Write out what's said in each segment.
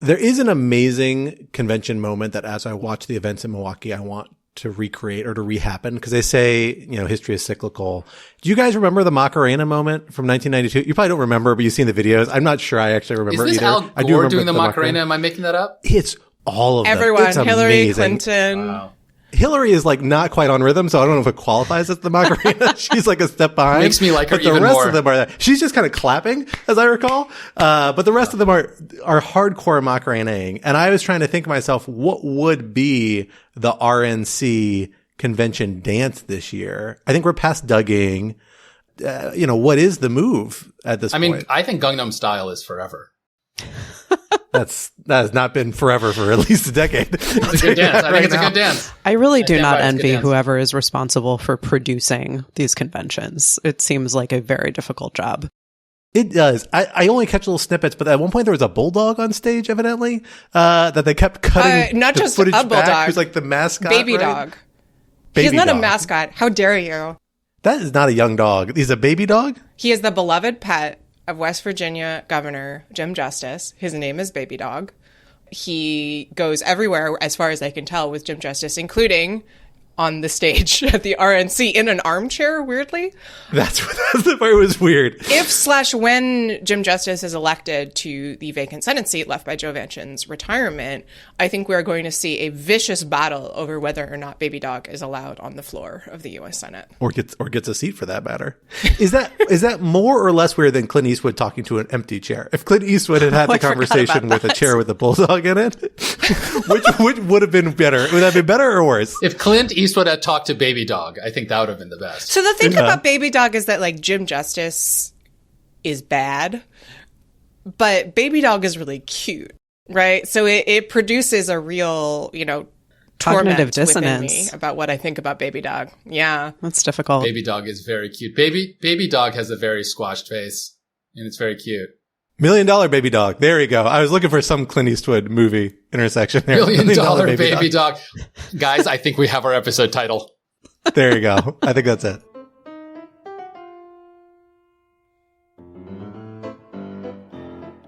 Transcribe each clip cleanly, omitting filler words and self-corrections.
There is an amazing convention moment that as I watch the events in Milwaukee, I want to recreate or to rehappen, because they say, history is cyclical. Do you guys remember the Macarena moment from 1992? You probably don't remember, but you've seen the videos. I'm not sure I actually remember either. Is this Al Gore I do remember doing the Macarena? Am I making that up? It's all of everyone. Them. It's Hillary amazing. Clinton. Wow. Hillary is like not quite on rhythm, so I don't know if it qualifies as the Macarena. She's like a step behind. Makes me like her but even the rest more. of them are. She's just kind of clapping, as I recall. But the rest of them are hardcore Macarenaing. And I was trying to think to myself, what would be the RNC convention dance this year? I think we're past dugging. What is the move at this point? I mean, I think Gangnam Style is forever. That has not been forever for at least a decade. It's a good dance. I think it's a good dance. I really do stand not by it's a good envy dance. whoever is responsible for producing these conventions. It seems like a very difficult job. It does. I only catch little snippets, but at one point there was a bulldog on stage, evidently, that they kept cutting not the just footage a bulldog. back. Who's like the mascot, Babydog. right? He's not Babydog. a mascot. How dare you? That is not a young dog. He's a baby dog? He is the beloved pet of West Virginia Governor Jim Justice. His name is Babydog. He goes everywhere, as far as I can tell, with Jim Justice, including on the stage at the RNC in an armchair, weirdly. That's the part that was weird. If/when Jim Justice is elected to the vacant Senate seat left by Joe Manchin's retirement, I think we are going to see a vicious battle over whether or not Babydog is allowed on the floor of the U.S. Senate. Or gets a seat for that matter. Is that more or less weird than Clint Eastwood talking to an empty chair? If Clint Eastwood had the conversation with a chair with a bulldog in it, which would have been better? Would that have been better or worse? If Clint Eastwood had talked to Babydog, I think that would have been the best. So the thing about Babydog is that, like, Jim Justice is bad, but Babydog is really cute, right? So it produces a real, Cognitive torment within me dissonance about what I think about Babydog. Yeah. That's difficult. Babydog is very cute. Babydog has a very squashed face, and it's very cute. $1 Million Baby Dog. There you go. I was looking for some Clint Eastwood movie intersection there. $1 Million Baby Baby Dog. Guys, I think we have our episode title. There you go. I think that's it.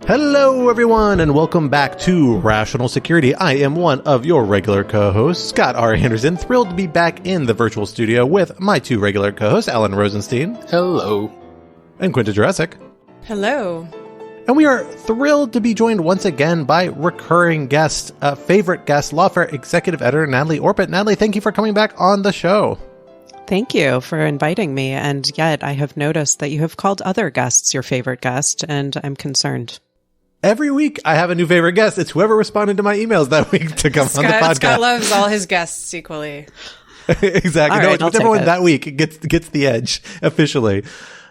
Hello, everyone, and welcome back to Rational Security. I am one of your regular co-hosts, Scott R. Anderson, thrilled to be back in the virtual studio with my two regular co-hosts, Alan Rosenstein. Hello. And Quinta Jurassic. Hello. And we are thrilled to be joined once again by recurring guest, favorite guest, Lawfare Executive Editor Natalie Orpett. Natalie, thank you for coming back on the show. Thank you for inviting me. And yet I have noticed that you have called other guests your favorite guest, and I'm concerned. Every week I have a new favorite guest. It's whoever responded to my emails that week to come on the podcast. Scott loves all his guests equally. Exactly. All No, right, it's I'll whichever take one it. that week gets the edge officially.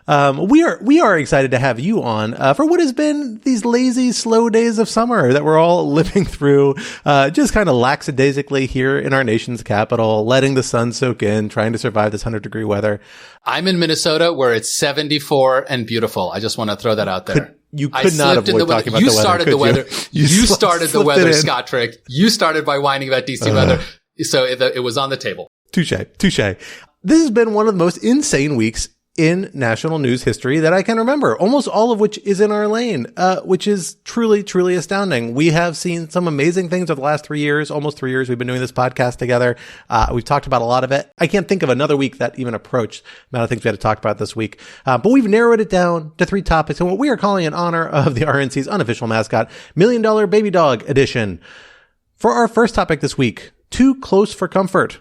We are excited to have you on for what has been these lazy, slow days of summer that we're all living through, just kind of lackadaisically here in our nation's capital, letting the sun soak in, trying to survive this 100-degree weather. I'm in Minnesota where it's 74 and beautiful. I just want to throw that out there. You could not avoid talking about You the weather. started the weather. You started the slipped weather, it in. Scott Trick. You started by whining about DC weather. So it was on the table. Touche. This has been one of the most insane weeks in national news history that I can remember, almost all of which is in our lane, which is truly, truly astounding. We have seen some amazing things over the last 3 years, almost 3 years we've been doing this podcast together. We've talked about a lot of it. I can't think of another week that even approached the amount of things we had to talk about this week. But we've narrowed it down to 3 topics and what we are calling in honor of the RNC's unofficial mascot, $1 Million Baby Dog edition. For our first topic this week, too close for comfort.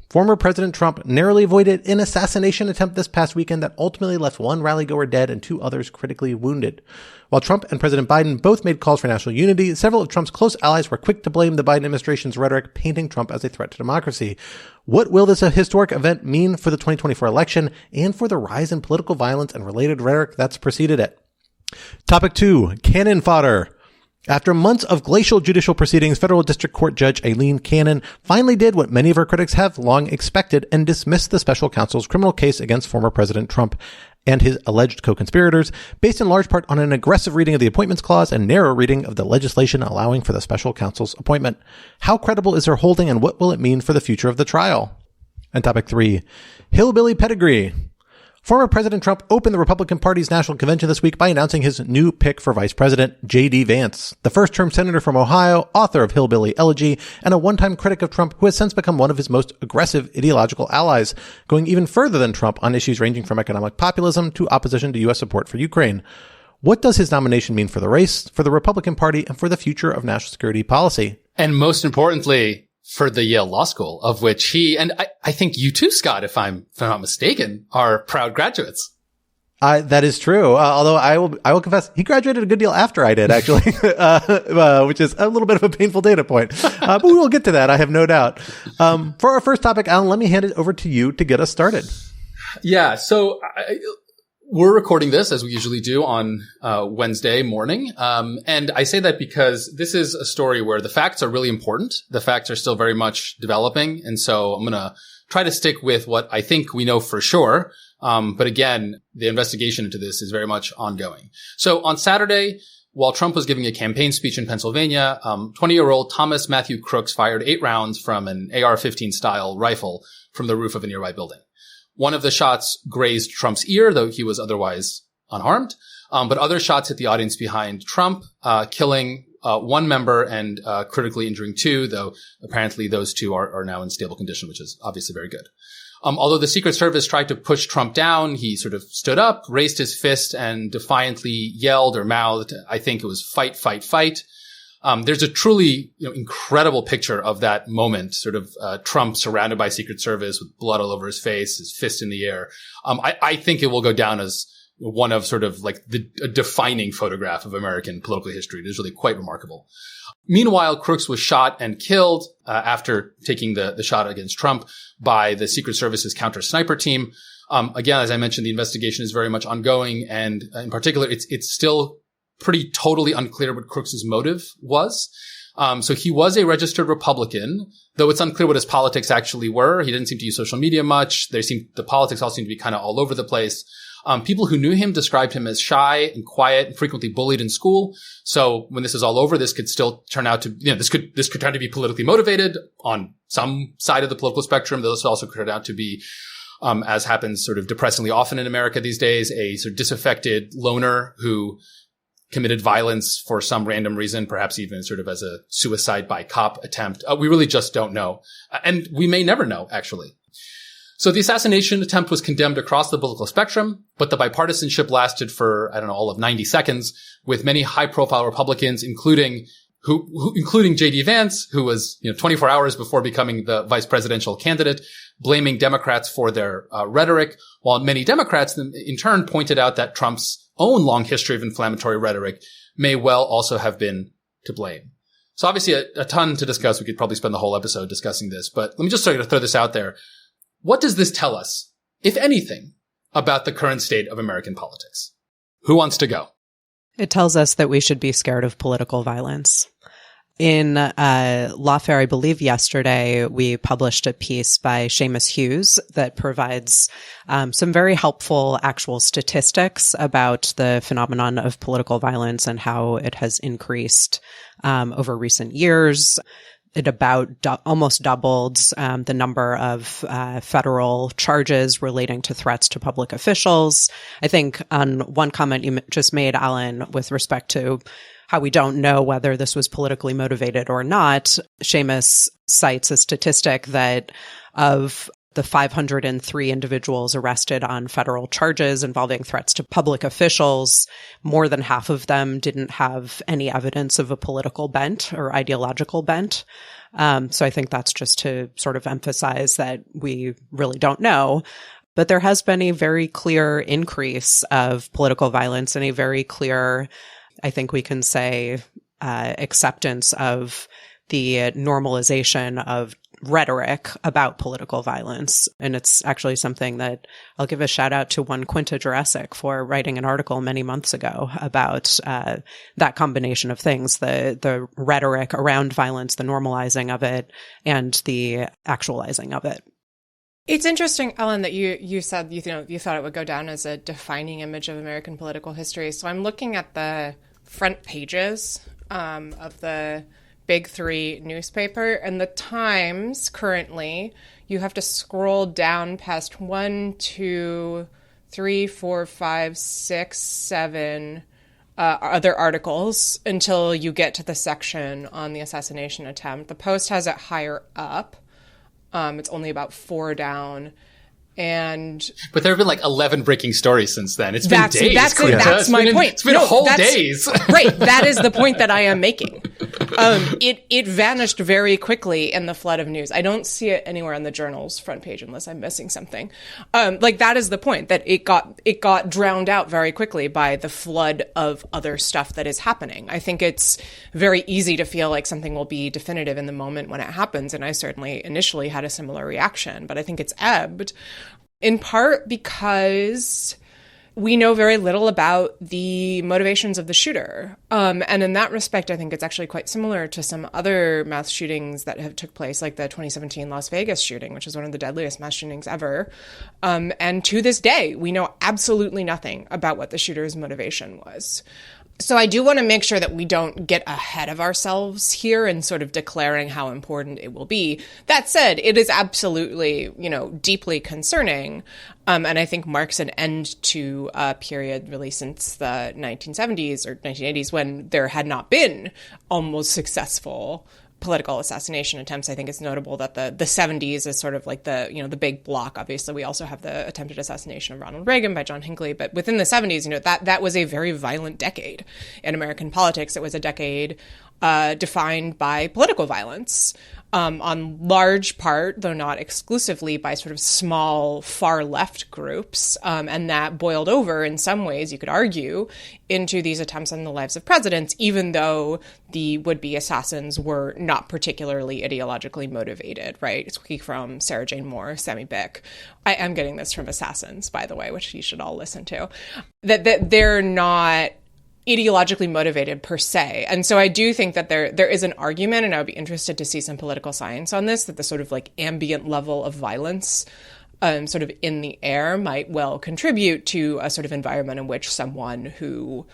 Former President Trump narrowly avoided an assassination attempt this past weekend that ultimately left 1 rally-goer dead and 2 others critically wounded. While Trump and President Biden both made calls for national unity, several of Trump's close allies were quick to blame the Biden administration's rhetoric, painting Trump as a threat to democracy. What will this historic event mean for the 2024 election and for the rise in political violence and related rhetoric that's preceded it? Topic 2, cannon fodder. After months of glacial judicial proceedings, federal district court judge Aileen Cannon finally did what many of her critics have long expected and dismissed the special counsel's criminal case against former President Trump and his alleged co-conspirators, based in large part on an aggressive reading of the Appointments Clause and narrow reading of the legislation allowing for the special counsel's appointment. How credible is her holding and what will it mean for the future of the trial? And topic 3, hillbilly pedigree. Former President Trump opened the Republican Party's national convention this week by announcing his new pick for vice president, J.D. Vance, the first-term senator from Ohio, author of Hillbilly Elegy, and a one-time critic of Trump who has since become one of his most aggressive ideological allies, going even further than Trump on issues ranging from economic populism to opposition to U.S. support for Ukraine. What does his nomination mean for the race, for the Republican Party, and for the future of national security policy? And most importantly, for the Yale Law School, of which he, and I think you too, Scott, if I'm not mistaken, are proud graduates. That is true. Although I will confess, he graduated a good deal after I did, actually, which is a little bit of a painful data point. But we will get to that, I have no doubt. For our first topic, Alan, let me hand it over to you to get us started. Yeah. So we're recording this, as we usually do, on Wednesday morning. And I say that because this is a story where the facts are really important. The facts are still very much developing. And so I'm going to try to stick with what I think we know for sure. But again, the investigation into this is very much ongoing. So on Saturday, while Trump was giving a campaign speech in Pennsylvania, 20-year-old Thomas Matthew Crooks fired 8 rounds from an AR-15 style rifle from the roof of a nearby building. One of the shots grazed Trump's ear, though he was otherwise unharmed. But other shots hit the audience behind Trump, killing one member and critically injuring 2, though apparently those 2 are now in stable condition, which is obviously very good. Although the Secret Service tried to push Trump down, he sort of stood up, raised his fist, and defiantly yelled or mouthed, I think it was fight, fight, fight. There's a truly, incredible picture of that moment, sort of, Trump surrounded by Secret Service with blood all over his face, his fist in the air. I think it will go down as one of sort of like a defining photograph of American political history. It is really quite remarkable. Meanwhile, Crooks was shot and killed, after taking the shot against Trump by the Secret Service's counter sniper team. Again, as I mentioned, the investigation is very much ongoing. And in particular, it's still pretty totally unclear what Crooks's motive was. So he was a registered Republican, though it's unclear what his politics actually were. He didn't seem to use social media much. The politics all seemed to be kind of all over the place. People who knew him described him as shy and quiet and frequently bullied in school. So when this is all over, this could still turn out to, this could turn out to be politically motivated on some side of the political spectrum. This also could turn out to be, as happens sort of depressingly often in America these days, a sort of disaffected loner who committed violence for some random reason, perhaps even sort of as a suicide by cop attempt. We really just don't know. And we may never know, actually. So the assassination attempt was condemned across the political spectrum, but the bipartisanship lasted for, all of 90 seconds, with many high-profile Republicans, including J.D. Vance, who was, 24 hours before becoming the vice presidential candidate, blaming Democrats for their rhetoric, while many Democrats in turn pointed out that Trump's own long history of inflammatory rhetoric may well also have been to blame. So obviously a ton to discuss. We could probably spend the whole episode discussing this, but let me just sort of throw this out there. What does this tell us, if anything, about the current state of American politics? Who wants to go? It tells us that we should be scared of political violence. In Lawfare, I believe yesterday, we published a piece by Seamus Hughes that provides some very helpful actual statistics about the phenomenon of political violence and how it has increased over recent years. It almost doubled the number of federal charges relating to threats to public officials. I think on one comment you just made, Alan, with respect to how we don't know whether this was politically motivated or not, Seamus cites a statistic that of the 503 individuals arrested on federal charges involving threats to public officials, more than half of them didn't have any evidence of a political bent or ideological bent. So I think that's just to sort of emphasize that we really don't know. But there has been a very clear increase of political violence and a very clear, I think we can say, acceptance of the normalization of rhetoric about political violence. And it's actually something that I'll give a shout out to one Quinta Jurassic for writing an article many months ago about that combination of things, the rhetoric around violence, the normalizing of it, and the actualizing of it. It's interesting, Ellen, that you said you thought it would go down as a defining image of American political history. So I'm looking at the front pages of the Big Three newspaper, and the Times currently, you have to scroll down past 1, 2, 3, 4, 5, 6, 7 other articles until you get to the section on the assassination attempt. The Post has it higher up. It's only about 4 down. But there have been like 11 breaking stories since then. It's been days. That's my point. It's been whole days. Right. That is the point that I am making. It vanished very quickly in the flood of news. I don't see it anywhere on the Journal's front page unless I'm missing something. That is the point, that it got drowned out very quickly by the flood of other stuff that is happening. I think it's very easy to feel like something will be definitive in the moment when it happens. And I certainly initially had a similar reaction, but I think it's ebbed. In part because we know very little about the motivations of the shooter. And in that respect, I think it's actually quite similar to some other mass shootings that have took place, like the 2017 Las Vegas shooting, which is one of the deadliest mass shootings ever. And to this day, we know absolutely nothing about what the shooter's motivation was. So I do want to make sure that we don't get ahead of ourselves here and sort of declaring how important it will be. That said, it is absolutely, deeply concerning. And I think marks an end to a period really since the 1970s or 1980s when there had not been almost successful political assassination attempts. I think it's notable that the 70s is sort of like the big block. Obviously, we also have the attempted assassination of Ronald Reagan by John Hinckley. But within the 70s, that was a very violent decade in American politics. It was a decade defined by political violence, on large part, though not exclusively, by sort of small far left groups. And that boiled over in some ways, you could argue, into these attempts on the lives of presidents, even though the would-be assassins were not particularly ideologically motivated, right? Speaking from Sarah Jane Moore, Sammy Bick. I am getting this from Assassins, by the way, which you should all listen to. That they're not ideologically motivated per se. And so I do think that there is an argument, and I would be interested to see some political science on this, that the sort of like ambient level of violence sort of in the air might well contribute to a sort of environment in which someone who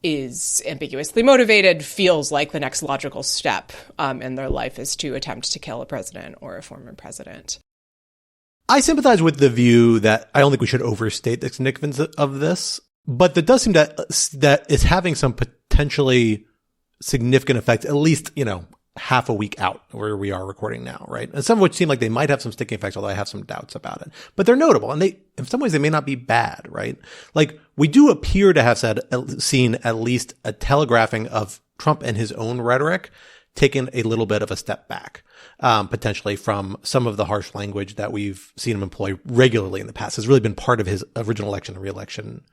is ambiguously motivated feels like the next logical step in their life is to attempt to kill a president or a former president. I sympathize with the view that I don't think we should overstate the significance of this. But that does seem that it's having some potentially significant effects, at least, half a week out where we are recording now, right? And some of which seem like they might have some sticking effects, although I have some doubts about it. But they're notable, and in some ways, they may not be bad, right? Like, we do appear to have seen at least a telegraphing of Trump and his own rhetoric taken a little bit of a step back, potentially from some of the harsh language that we've seen him employ regularly in the past. Has really been part of his original election and re-election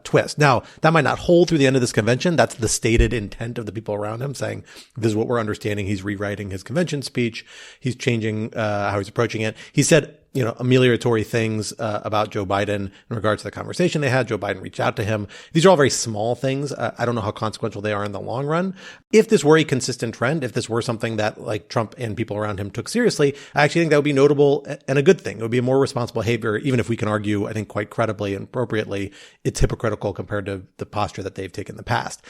twist. Now, that might not hold through the end of this convention. That's the stated intent of the people around him, saying, this is what we're understanding. He's rewriting his convention speech. He's changing how he's approaching it. He said, amelioratory things about Joe Biden in regards to the conversation they had. Joe Biden reached out to him. These are all very small things. I don't know how consequential they are in the long run. If this were a consistent trend, if this were something that like Trump and people around him took seriously, I actually think that would be notable and a good thing. It would be a more responsible behavior, even if we can argue, I think quite credibly and appropriately, it's hypocritical compared to the posture that they've taken in the past.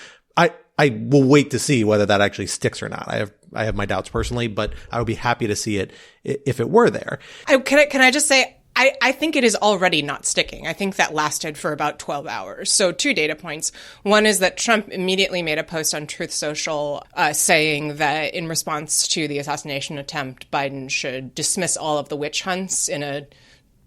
I will wait to see whether that actually sticks or not. I have my doubts personally, but I would be happy to see it if it were there. Can I just say, I think it is already not sticking. I think that lasted for about 12 hours. So 2 data points. One is that Trump immediately made a post on Truth Social saying that in response to the assassination attempt, Biden should dismiss all of the witch hunts, in a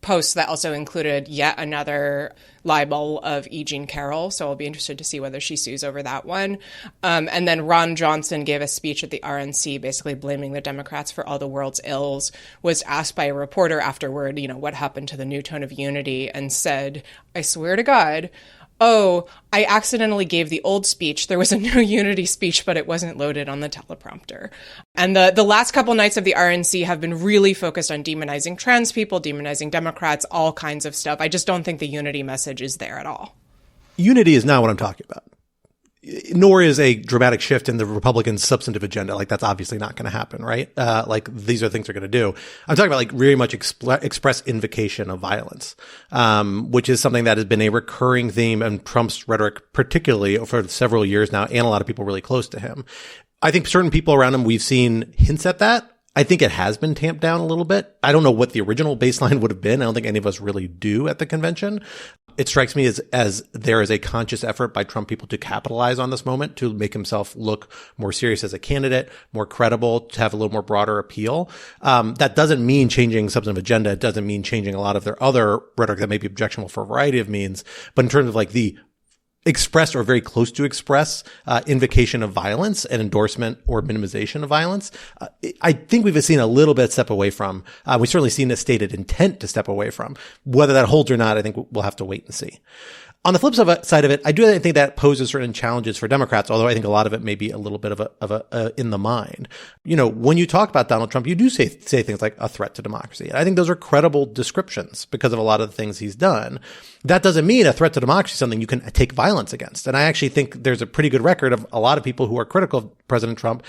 post that also included yet another libel of E. Jean Carroll. So I'll be interested to see whether she sues over that one. And then Ron Johnson gave a speech at the RNC basically blaming the Democrats for all the world's ills, was asked by a reporter afterward, what happened to the new tone of unity, and said, I swear to God, oh, I accidentally gave the old speech. There was a new unity speech, but it wasn't loaded on the teleprompter. And the last couple nights of the RNC have been really focused on demonizing trans people, demonizing Democrats, all kinds of stuff. I just don't think the unity message is there at all. Unity is not what I'm talking about. Nor is a dramatic shift in the Republicans' substantive agenda. Like, that's obviously not going to happen, right? These are things they're going to do. I'm talking about like very much express invocation of violence, which is something that has been a recurring theme in Trump's rhetoric, particularly for several years now, and a lot of people really close to him. I think certain people around him, we've seen hints at that. I think it has been tamped down a little bit. I don't know what the original baseline would have been. I don't think any of us really do at the convention. It strikes me as there is a conscious effort by Trump people to capitalize on this moment, to make himself look more serious as a candidate, more credible, to have a little more broader appeal. That doesn't mean changing substantive agenda. It doesn't mean changing a lot of their other rhetoric that may be objectionable for a variety of means. But in terms of like the expressed or very close to express invocation of violence and endorsement or minimization of violence, I think we've seen a little bit step away from. We've certainly seen a stated intent to step away from. Whether that holds or not, I think we'll have to wait and see. On the flip side of it, I do think that poses certain challenges for Democrats, although I think a lot of it may be a little bit of a in the mind. You know, when you talk about Donald Trump, you do say things like a threat to democracy. And I think those are credible descriptions because of a lot of the things he's done. That doesn't mean a threat to democracy is something you can take violence against. And I actually think there's a pretty good record of a lot of people who are critical of President Trump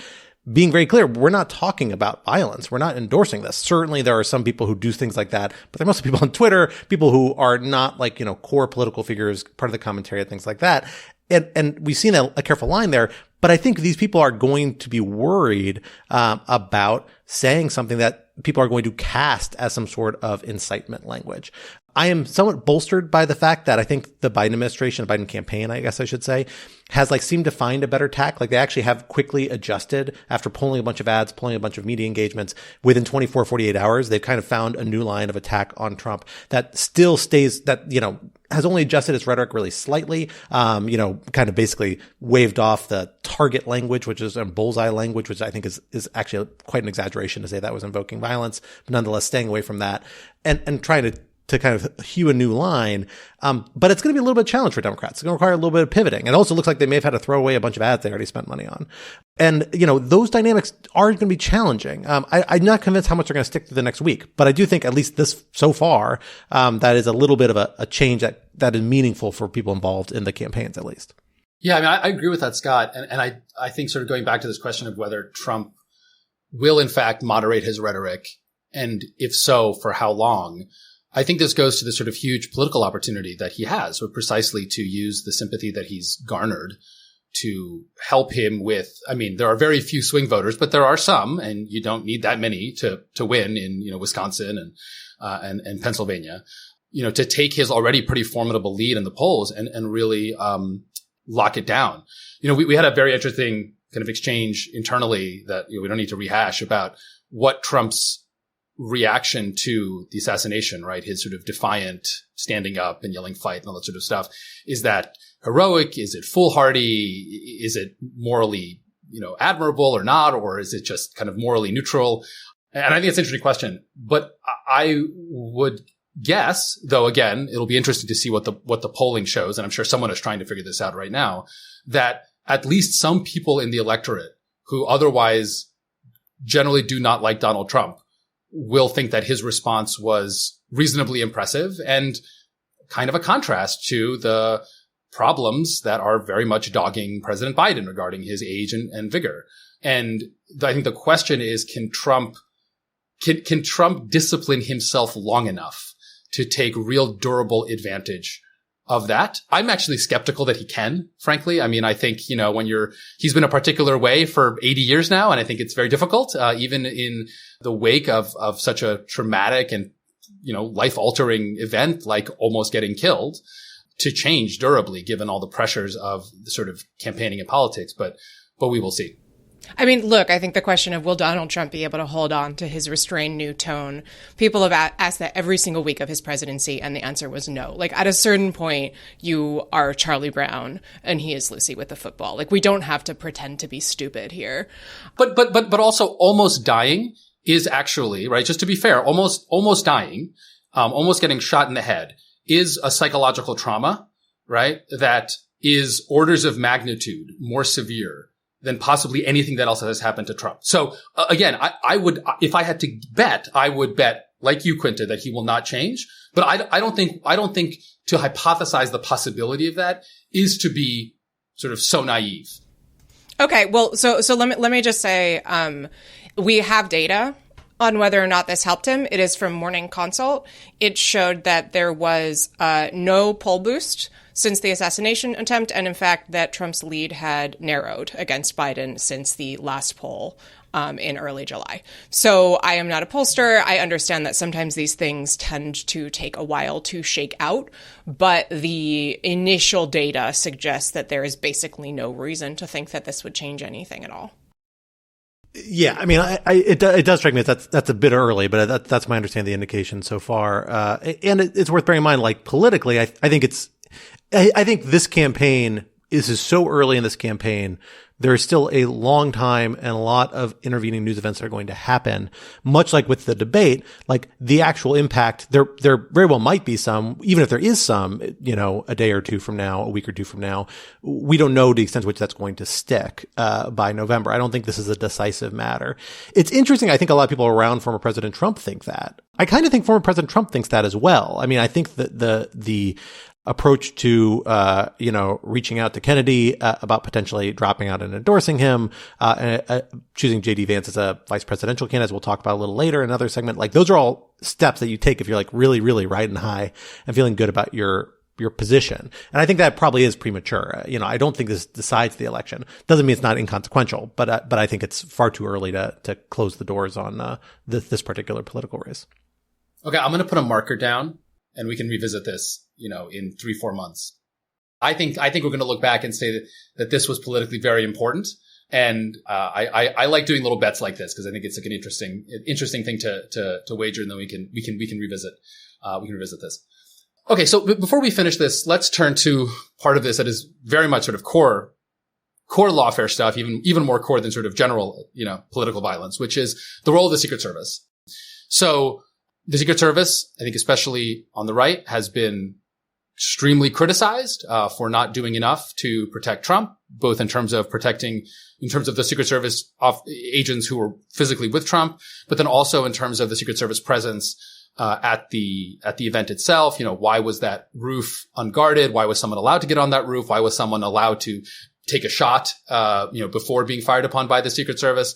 being very clear, we're not talking about violence. We're not endorsing this. Certainly there are some people who do things like that, but there are mostly people on Twitter, people who are not like, you know, core political figures, part of the commentary and things like that. And we've seen a careful line there, but I think these people are going to be worried, about saying something that people are going to cast as some sort of incitement language. I am somewhat bolstered by the fact that I think the Biden administration, the Biden campaign, I guess I should say, has like seemed to find a better tack. Like they actually have quickly adjusted after pulling a bunch of ads, pulling a bunch of media engagements within 24, 48 hours. They've kind of found a new line of attack on Trump that still stays, that, you know, has only adjusted its rhetoric really slightly, you know, kind of basically waved off the target language, which is a bullseye language, which I think is actually quite an exaggeration to say that was invoking violence, but nonetheless staying away from that and trying to kind of hew a new line. But it's going to be a little bit of a challenge for Democrats. It's going to require a little bit of pivoting. It also looks like they may have had to throw away a bunch of ads they already spent money on. And, you know, those dynamics are going to be challenging. I'm not convinced how much they're going to stick to the next week, but I do think at least this so far, that is a little bit of a change that is meaningful for people involved in the campaigns, at least. Yeah, I mean, I agree with that, Scott. And I think sort of going back to this question of whether Trump will in fact moderate his rhetoric, and if so, for how long, I think this goes to the sort of huge political opportunity that he has, or precisely to use the sympathy that he's garnered to help him with, I mean, there are very few swing voters, but there are some, and you don't need that many to win in, you know, Wisconsin and Pennsylvania, you know, to take his already pretty formidable lead in the polls and really, lock it down. You know, we had a very interesting kind of exchange internally that, you know, we don't need to rehash about what Trump's reaction to the assassination, right? His sort of defiant standing up and yelling fight and all that sort of stuff. Is that heroic? Is it foolhardy? Is it morally, you know, admirable or not? Or is it just kind of morally neutral? And I think it's an interesting question, but I would guess, though, again, it'll be interesting to see what the polling shows. And I'm sure someone is trying to figure this out right now, that at least some people in the electorate who otherwise generally do not like Donald Trump will think that his response was reasonably impressive and kind of a contrast to the problems that are very much dogging President Biden regarding his age and vigor. And I think the question is, can Trump discipline himself long enough to take real durable advantage of that? I'm actually skeptical that he can, frankly. I mean, I think, you know, he's been a particular way for 80 years now, and I think it's very difficult, even in the wake of such a traumatic and, you know, life-altering event like almost getting killed, to change durably given all the pressures of the sort of campaigning and politics. But we will see. I mean, look, I think the question of will Donald Trump be able to hold on to his restrained new tone, people have asked that every single week of his presidency, and the answer was no. Like, at a certain point, you are Charlie Brown, and he is Lucy with the football. Like, we don't have to pretend to be stupid here. But also almost dying is actually, right, just to be fair, almost dying, almost getting shot in the head is a psychological trauma, right, that is orders of magnitude more severe than possibly anything that else has happened to Trump. So again, I would, if I had to bet, I would bet, like you, Quinta, that he will not change. But I don't think to hypothesize the possibility of that is to be sort of so naive. Okay, well, so let me just say, we have data on whether or not this helped him. It is from Morning Consult. It showed that there was no poll boost since the assassination attempt, and in fact that Trump's lead had narrowed against Biden since the last poll in early July. So I am not a pollster. I understand that sometimes these things tend to take a while to shake out, but the initial data suggests that there is basically no reason to think that this would change anything at all. Yeah, I mean, it does strike me that that's a bit early, but that's my understanding of the indication so far. And it's worth bearing in mind, like politically, I think I think this campaign is so early in this campaign. There is still a long time and a lot of intervening news events that are going to happen. Much like with the debate, like the actual impact, there very well might be some, even if there is some, a day or two from now, a week or two from now, we don't know the extent to which that's going to stick, by November. I don't think this is a decisive matter. It's interesting. I think a lot of people around former President Trump think that. I kind of think former President Trump thinks that as well. I mean, I think that the approach to, reaching out to Kennedy, about potentially dropping out and endorsing him, choosing JD Vance as a vice presidential candidate, as we'll talk about a little later in another segment. Like those are all steps that you take if you're like really, really riding high and feeling good about your position. And I think that probably is premature. I don't think this decides the election. Doesn't mean it's not inconsequential, but I think it's far too early to close the doors on, this particular political race. Okay. I'm going to put a marker down and we can revisit this, in 3-4 months. I think we're going to look back and say that this was politically very important. And, I like doing little bets like this because I think it's like an interesting thing to wager. And then we can revisit this. Okay. So before we finish this, let's turn to part of this that is very much sort of core lawfare stuff, even more core than sort of general, political violence, which is the role of the Secret Service. So the Secret Service, I think especially on the right, has been extremely criticized for not doing enough to protect Trump, both in terms of the Secret Service agents who were physically with Trump, but then also in terms of the Secret Service presence at the event itself. Why was that roof unguarded? Why was someone allowed to get on that roof? Why was someone allowed to take a shot before being fired upon by the Secret Service?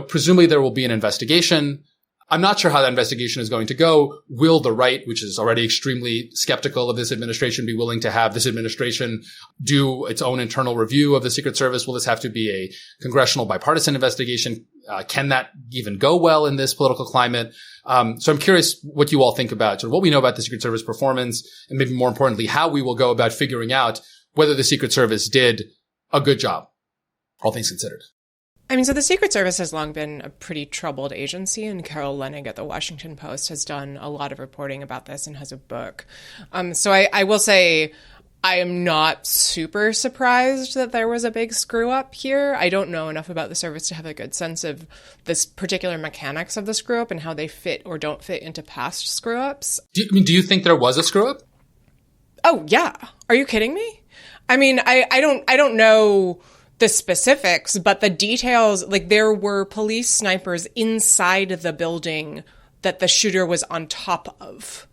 Presumably there will be an investigation. I'm not sure how that investigation is going to go. Will the right, which is already extremely skeptical of this administration, be willing to have this administration do its own internal review of the Secret Service? Will this have to be a congressional bipartisan investigation? Can that even go well in this political climate? So I'm curious what you all think about sort of what we know about the Secret Service performance, and maybe more importantly, how we will go about figuring out whether the Secret Service did a good job, all things considered. So the Secret Service has long been a pretty troubled agency, and Carol Leonnig at the Washington Post has done a lot of reporting about this and has a book. So I will say I am not super surprised that there was a big screw up here. I don't know enough about the service to have a good sense of this particular mechanics of the screw up and how they fit or don't fit into past screw ups. Do you think there was a screw up? Oh, yeah. Are you kidding me? I don't know the specifics, but the details, like there were police snipers inside the building that the shooter was on top of.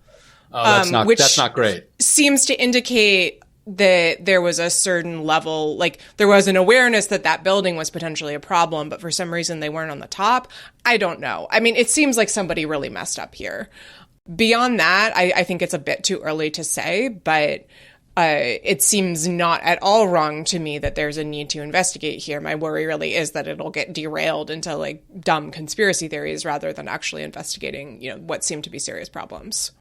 Oh, that's not great. Seems to indicate that there was a certain level, like there was an awareness that that building was potentially a problem, but for some reason they weren't on the top. I don't know. It seems like somebody really messed up here. Beyond that, I think it's a bit too early to say, but it seems not at all wrong to me that there's a need to investigate here. My worry really is that it'll get derailed into like dumb conspiracy theories rather than actually investigating, what seem to be serious problems.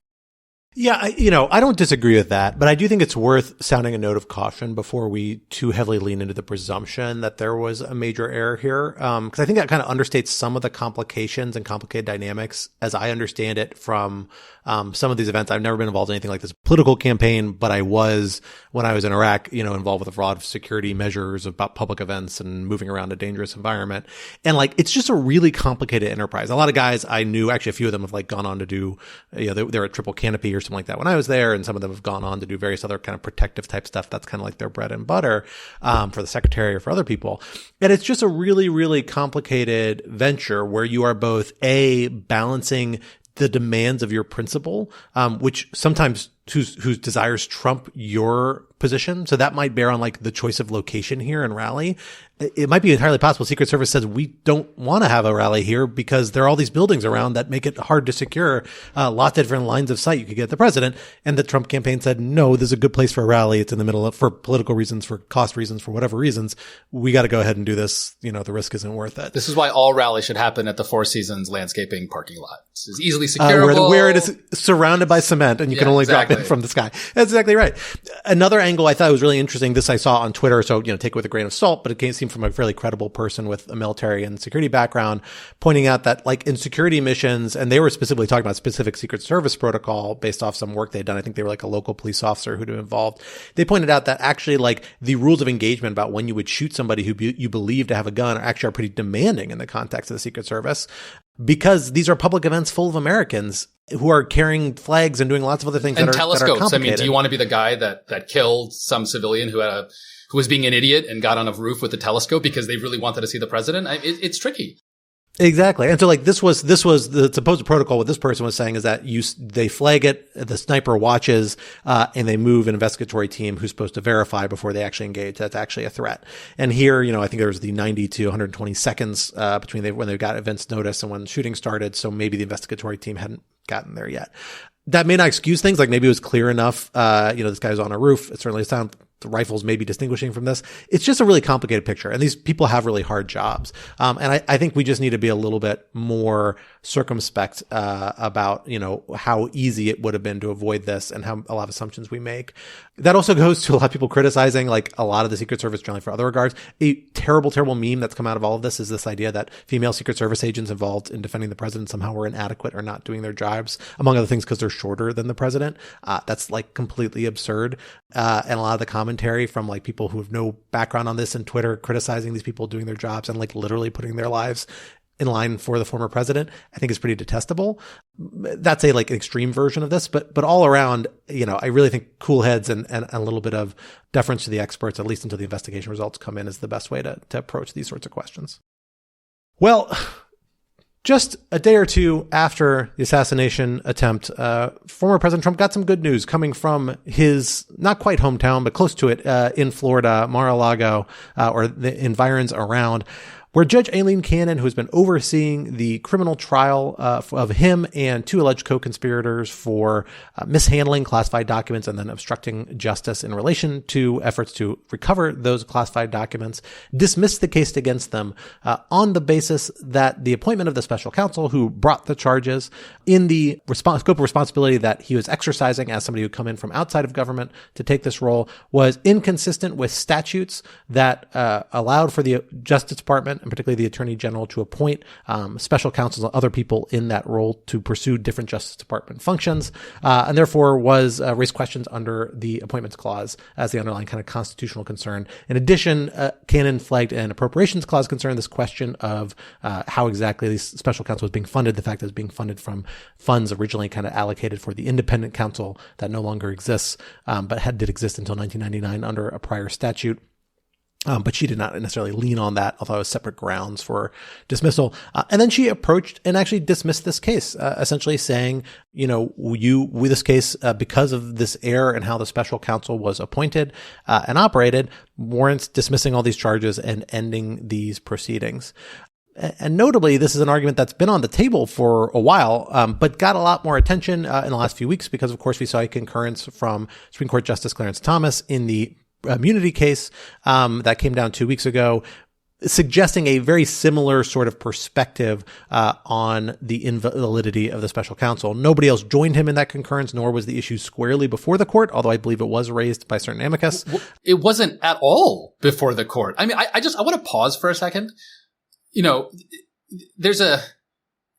Yeah, I don't disagree with that, but I do think it's worth sounding a note of caution before we too heavily lean into the presumption that there was a major error here. Because I think that kind of understates some of the complications and complicated dynamics as I understand it from some of these events. I've never been involved in anything like this political campaign, but I was, when I was in Iraq, involved with a lot of security measures about public events and moving around a dangerous environment. And like, it's just a really complicated enterprise. A lot of guys I knew, actually a few of them have like gone on to do, they're at Triple Canopy or something like that when I was there, and some of them have gone on to do various other kind of protective type stuff. That's kind of like their bread and butter, for the secretary or for other people. And it's just a really, really complicated venture where you are both balancing the demands of your principal, which sometimes whose desires trump your position. So that might bear on like the choice of location here and rally. It might be entirely possible Secret Service says we don't want to have a rally here because there are all these buildings around that make it hard to secure lots of different lines of sight you could get the president. And the Trump campaign said, no, this is a good place for a rally. It's in the middle of, for political reasons, for cost reasons, for whatever reasons. We got to go ahead and do this. You know, the risk isn't worth it. This is why all rallies should happen at the Four Seasons landscaping parking lot. This is easily securable. Where it is surrounded by cement and you can only drop it from the sky. That's exactly right. Another angle I thought was really interesting. This I saw on Twitter. So, you know, take it with a grain of salt, but it seemed from a fairly credible person with a military and security background, pointing out that like in security missions, and they were specifically talking about specific Secret Service protocol based off some work they'd done. I think they were like a local police officer who'd been involved. They pointed out that actually like the rules of engagement about when you would shoot somebody who you believe to have a gun are pretty demanding in the context of the Secret Service, because these are public events full of Americans who are carrying flags and doing lots of other things and that are telescopes. That are I mean, do you want to be the guy that killed some civilian who was being an idiot and got on a roof with a telescope because they really wanted to see the president? It's tricky. Exactly. And so like this was the supposed protocol. What this person was saying is that they flag it, the sniper watches, and they move an investigatory team who's supposed to verify before they actually engage. That's actually a threat. And here, you know, I think there was the 90 to 120 seconds, between when they got events notice and when the shooting started. So maybe the investigatory team hadn't gotten there yet. That may not excuse things. Like maybe it was clear enough. This guy's on a roof. It certainly sounds the rifles may be distinguishing from this. It's just a really complicated picture. And these people have really hard jobs. And I think we just need to be a little bit more circumspect, about, you know, how easy it would have been to avoid this and how a lot of assumptions we make. That also goes to a lot of people criticizing like a lot of the Secret Service generally for other regards. A terrible, terrible meme that's come out of all of this is this idea that female Secret Service agents involved in defending the president somehow were inadequate or not doing their jobs, among other things, because they're shorter than the president. That's like completely absurd. And a lot of the commentary from like people who have no background on this and Twitter criticizing these people doing their jobs and like literally putting their lives in line for the former president, I think is pretty detestable. That's a like extreme version of this, but all around, you know, I really think cool heads and a little bit of deference to the experts, at least until the investigation results come in, is the best way to approach these sorts of questions. Well, just a day or two after the assassination attempt, former President Trump got some good news coming from his not quite hometown, but close to it, in Florida, Mar-a-Lago, or the environs around, where Judge Aileen Cannon, who has been overseeing the criminal trial of him and two alleged co-conspirators for mishandling classified documents and then obstructing justice in relation to efforts to recover those classified documents, dismissed the case against them on the basis that the appointment of the special counsel who brought the charges in the scope of responsibility that he was exercising as somebody who come in from outside of government to take this role was inconsistent with statutes that allowed for the Justice Department, and particularly the Attorney General, to appoint special counsels and other people in that role to pursue different Justice Department functions, and therefore was raised questions under the Appointments Clause as the underlying kind of constitutional concern. In addition, Cannon flagged an Appropriations Clause concern, this question of how exactly these special counsel was being funded, the fact that it was being funded from funds originally kind of allocated for the independent counsel that no longer exists, but did exist until 1999 under a prior statute. But she did not necessarily lean on that, although it was separate grounds for dismissal. And then she approached and actually dismissed this case, essentially saying, you know, this case, because of this error and how the special counsel was appointed and operated, warrants dismissing all these charges and ending these proceedings. And notably, this is an argument that's been on the table for a while, but got a lot more attention in the last few weeks because, of course, we saw a concurrence from Supreme Court Justice Clarence Thomas in the immunity case that came down 2 weeks ago, suggesting a very similar sort of perspective on the invalidity of the special counsel. Nobody else joined him in that concurrence, nor was the issue squarely before the court, although I believe it was raised by certain amicus. It wasn't at all before the court. I mean, I want to pause for a second. You know, there's an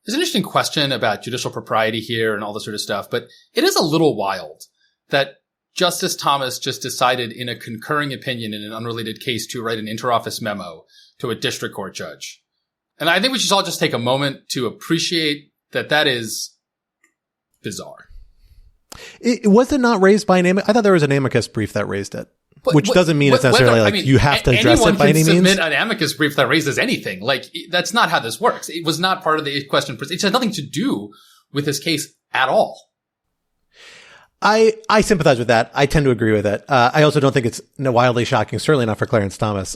interesting question about judicial propriety here and all this sort of stuff, but it is a little wild that Justice Thomas just decided in a concurring opinion in an unrelated case to write an interoffice memo to a district court judge. And I think we should all just take a moment to appreciate that is bizarre. It was it not raised by an amicus? I thought there was an amicus brief that raised it. Which doesn't mean it's necessarily you have to address it by any means. Anyone can submit an amicus brief that raises anything. Like, that's not how this works. It was not part of the question. It had nothing to do with this case at all. I sympathize with that. I tend to agree with it. I also don't think it's wildly shocking, certainly not for Clarence Thomas,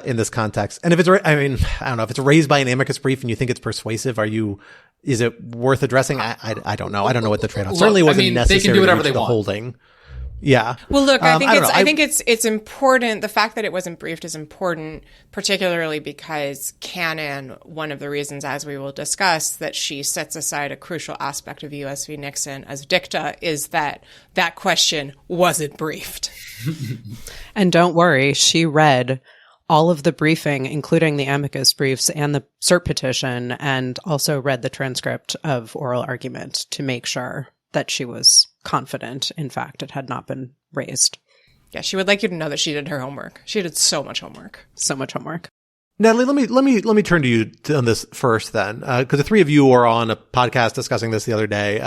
in this context. And if it's, I don't know, if it's raised by an amicus brief and you think it's persuasive, is it worth addressing? I don't know. I don't know what the trade-off. Certainly wasn't necessary. They can do whatever they the want. Holding. Yeah. Well, look, I think it's important. The fact that it wasn't briefed is important, particularly because canon, one of the reasons, as we will discuss, that she sets aside a crucial aspect of US v. Nixon as dicta is that question wasn't briefed. And don't worry, she read all of the briefing, including the amicus briefs and the cert petition, and also read the transcript of oral argument to make sure that she was confident, in fact, it had not been raised. Yeah, she would like you to know that she did her homework. She did so much homework. So much homework. Natalie, let me turn to you on this first then, because the three of you were on a podcast discussing this the other day,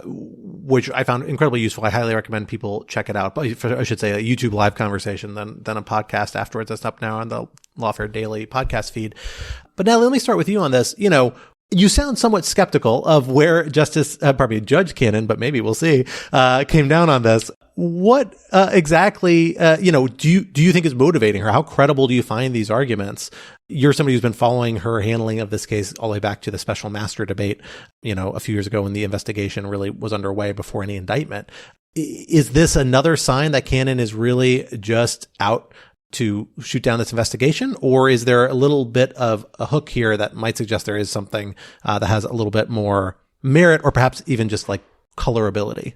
which I found incredibly useful. I highly recommend people check it out. But I should say a YouTube live conversation than a podcast afterwards. That's up now on the Lawfare Daily podcast feed. But Natalie, let me start with you on this. You sound somewhat skeptical of where Judge Cannon, but maybe we'll see, came down on this. What exactly, do you think is motivating her? How credible do you find these arguments? You're somebody who's been following her handling of this case all the way back to the special master debate, a few years ago when the investigation really was underway before any indictment. Is this another sign that Cannon is really just out to shoot down this investigation, or is there a little bit of a hook here that might suggest there is something that has a little bit more merit, or perhaps even just like colorability?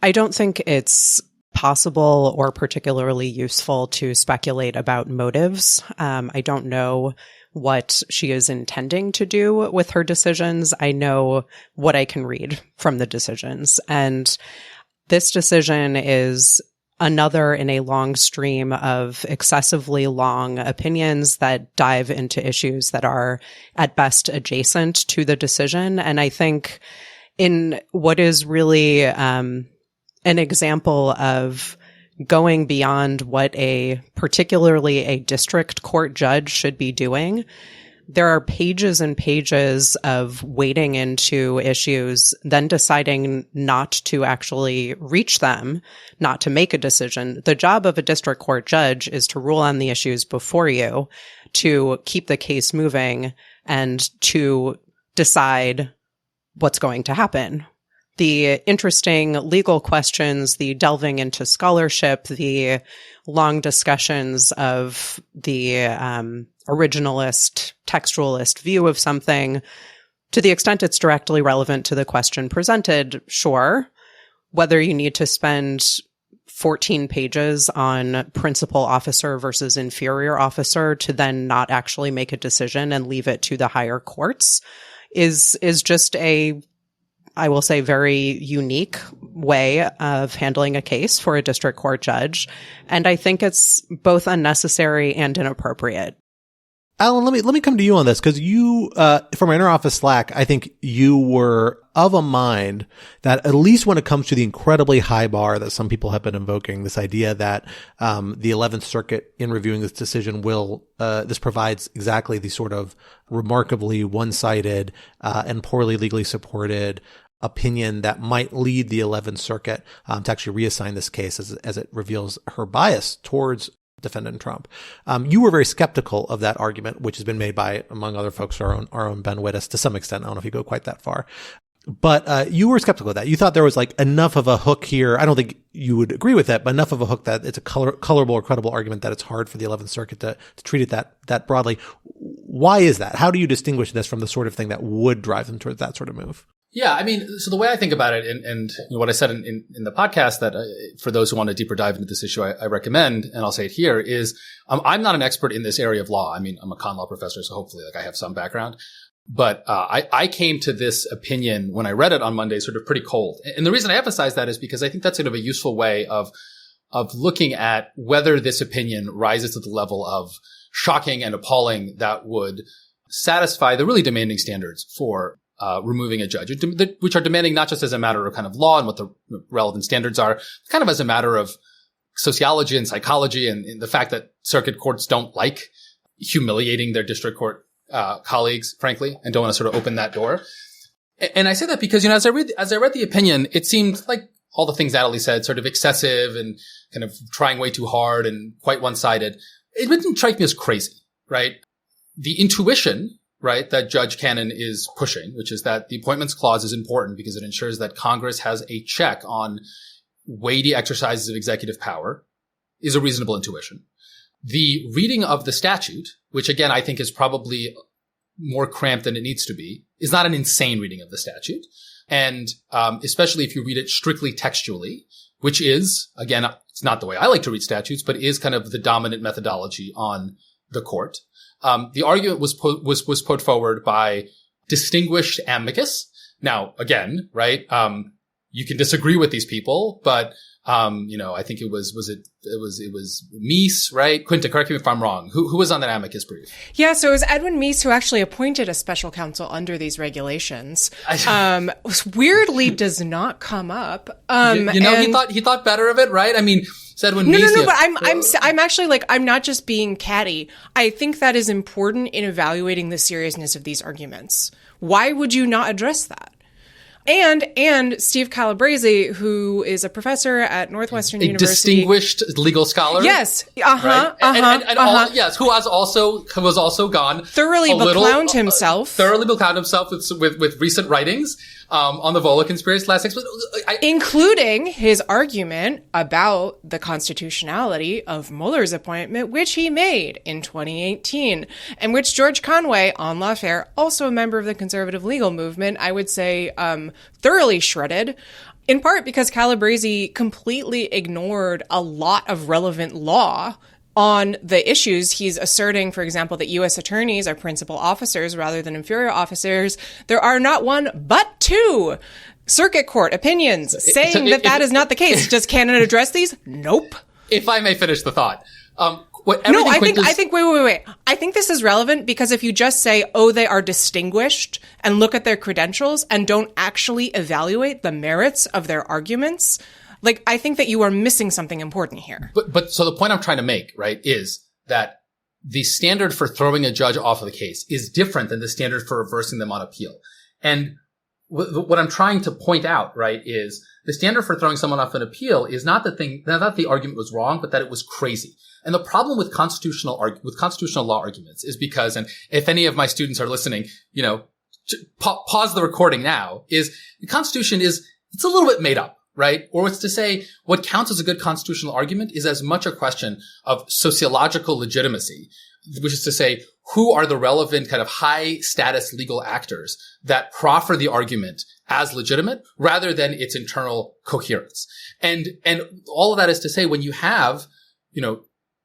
I don't think it's possible or particularly useful to speculate about motives. I don't know what she is intending to do with her decisions. I know what I can read from the decisions, and this decision is another in a long stream of excessively long opinions that dive into issues that are at best adjacent to the decision. And I think in what is really an example of going beyond what particularly a district court judge should be doing, there are pages and pages of wading into issues, then deciding not to actually reach them, not to make a decision. The job of a district court judge is to rule on the issues before you, to keep the case moving, and to decide what's going to happen. The interesting legal questions, the delving into scholarship, the long discussions of the originalist, textualist view of something, to the extent it's directly relevant to the question presented, sure. Whether you need to spend 14 pages on principal officer versus inferior officer to then not actually make a decision and leave it to the higher courts is just I will say, very unique way of handling a case for a district court judge. And I think it's both unnecessary and inappropriate. Alan, let me come to you on this, because you, from our interoffice Slack, I think you were of a mind that at least when it comes to the incredibly high bar that some people have been invoking, this idea that the 11th Circuit, in reviewing this decision, this provides exactly the sort of remarkably one-sided and poorly legally supported opinion that might lead the 11th Circuit to actually reassign this case as it reveals her bias towards defendant Trump. You were very skeptical of that argument, which has been made by, among other folks, our own Ben Wittes to some extent. I don't know if you go quite that far, but you were skeptical of that. You thought there was like enough of a hook here. I don't think you would agree with that, but enough of a hook that it's a colorable or credible argument that it's hard for the 11th Circuit to treat it that broadly. Why is that? How do you distinguish this from the sort of thing that would drive them towards that sort of move? Yeah, I mean, so the way I think about it, and what I said in the podcast, that for those who want a deeper dive into this issue, I recommend, and I'll say it here, is I'm not an expert in this area of law. I mean, I'm a con law professor, so hopefully, I have some background. But I came to this opinion when I read it on Monday, sort of pretty cold. And the reason I emphasize that is because I think that's sort of a useful way of looking at whether this opinion rises to the level of shocking and appalling that would satisfy the really demanding standards for removing a judge, which are demanding not just as a matter of kind of law and what the relevant standards are, kind of as a matter of sociology and psychology, and the fact that circuit courts don't like humiliating their district court colleagues, frankly, and don't want to sort of open that door. And I say that because, as I read the opinion, it seemed like all the things Natalie said, sort of excessive and kind of trying way too hard and quite one-sided. It didn't strike me as crazy, right? The intuition, right, that Judge Cannon is pushing, which is that the appointments clause is important because it ensures that Congress has a check on weighty exercises of executive power, is a reasonable intuition. The reading of the statute, which again I think is probably more cramped than it needs to be, is not an insane reading of the statute. And especially if you read it strictly textually, which is, again, it's not the way I like to read statutes, but is kind of the dominant methodology on the court. The argument was put forward by distinguished amicus. Now, again, right, you can disagree with these people, but I think it was Meese, right? Quinta, correct me if I'm wrong. Who was on that amicus brief? Yeah, so it was Edwin Meese who actually appointed a special counsel under these regulations. Weirdly does not come up. He thought better of it, right? I mean, it's Edwin Meese. No, but I'm actually like, I'm not just being catty. I think that is important in evaluating the seriousness of these arguments. Why would you not address that? And Steve Calabrese, who is a professor at Northwestern University. Distinguished legal scholar. Yes. Right? Yes, who was also gone. Thoroughly beclowned himself with recent writings, on the Volokh conspiracy last 6 months. Including his argument about the constitutionality of Mueller's appointment, which he made in 2018, and which George Conway on lawfare, also a member of the conservative legal movement, I would say, thoroughly shredded, in part because Calabrese completely ignored a lot of relevant law on the issues he's asserting. For example, that U.S. attorneys are principal officers rather than inferior officers. There are not one, but two circuit court opinions saying that is not the case. Does Cannon address these? Nope. If I may finish the thought. Wait. I think this is relevant because if you just say, they are distinguished and look at their credentials and don't actually evaluate the merits of their arguments, I think that you are missing something important here. But so the point I'm trying to make, right, is that the standard for throwing a judge off of the case is different than the standard for reversing them on appeal. And what I'm trying to point out, right, is the standard for throwing someone off an appeal is not that the argument was wrong, but that it was crazy. And the problem with constitutional law arguments is because, and if any of my students are listening, pause the recording now, is the Constitution it's a little bit made up. Right? Or it's to say what counts as a good constitutional argument is as much a question of sociological legitimacy, which is to say, who are the relevant kind of high status legal actors that proffer the argument as legitimate rather than its internal coherence. And all of that is to say, when you have,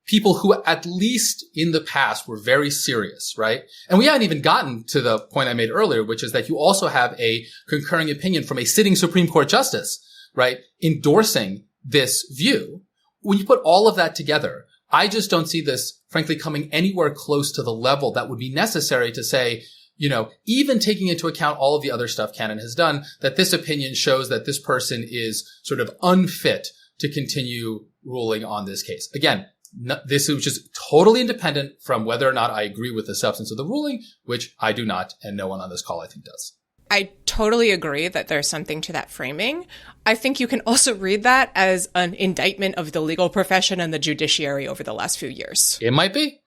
people who at least in the past were very serious, right? And we haven't even gotten to the point I made earlier, which is that you also have a concurring opinion from a sitting Supreme Court justice, right, endorsing this view. When you put all of that together, I just don't see this, frankly, coming anywhere close to the level that would be necessary to say, even taking into account all of the other stuff Cannon has done, that this opinion shows that this person is sort of unfit to continue ruling on this case. Again, this is just totally independent from whether or not I agree with the substance of the ruling, which I do not, and no one on this call, I think, does. I totally agree that there's something to that framing. I think you can also read that as an indictment of the legal profession and the judiciary over the last few years. It might be.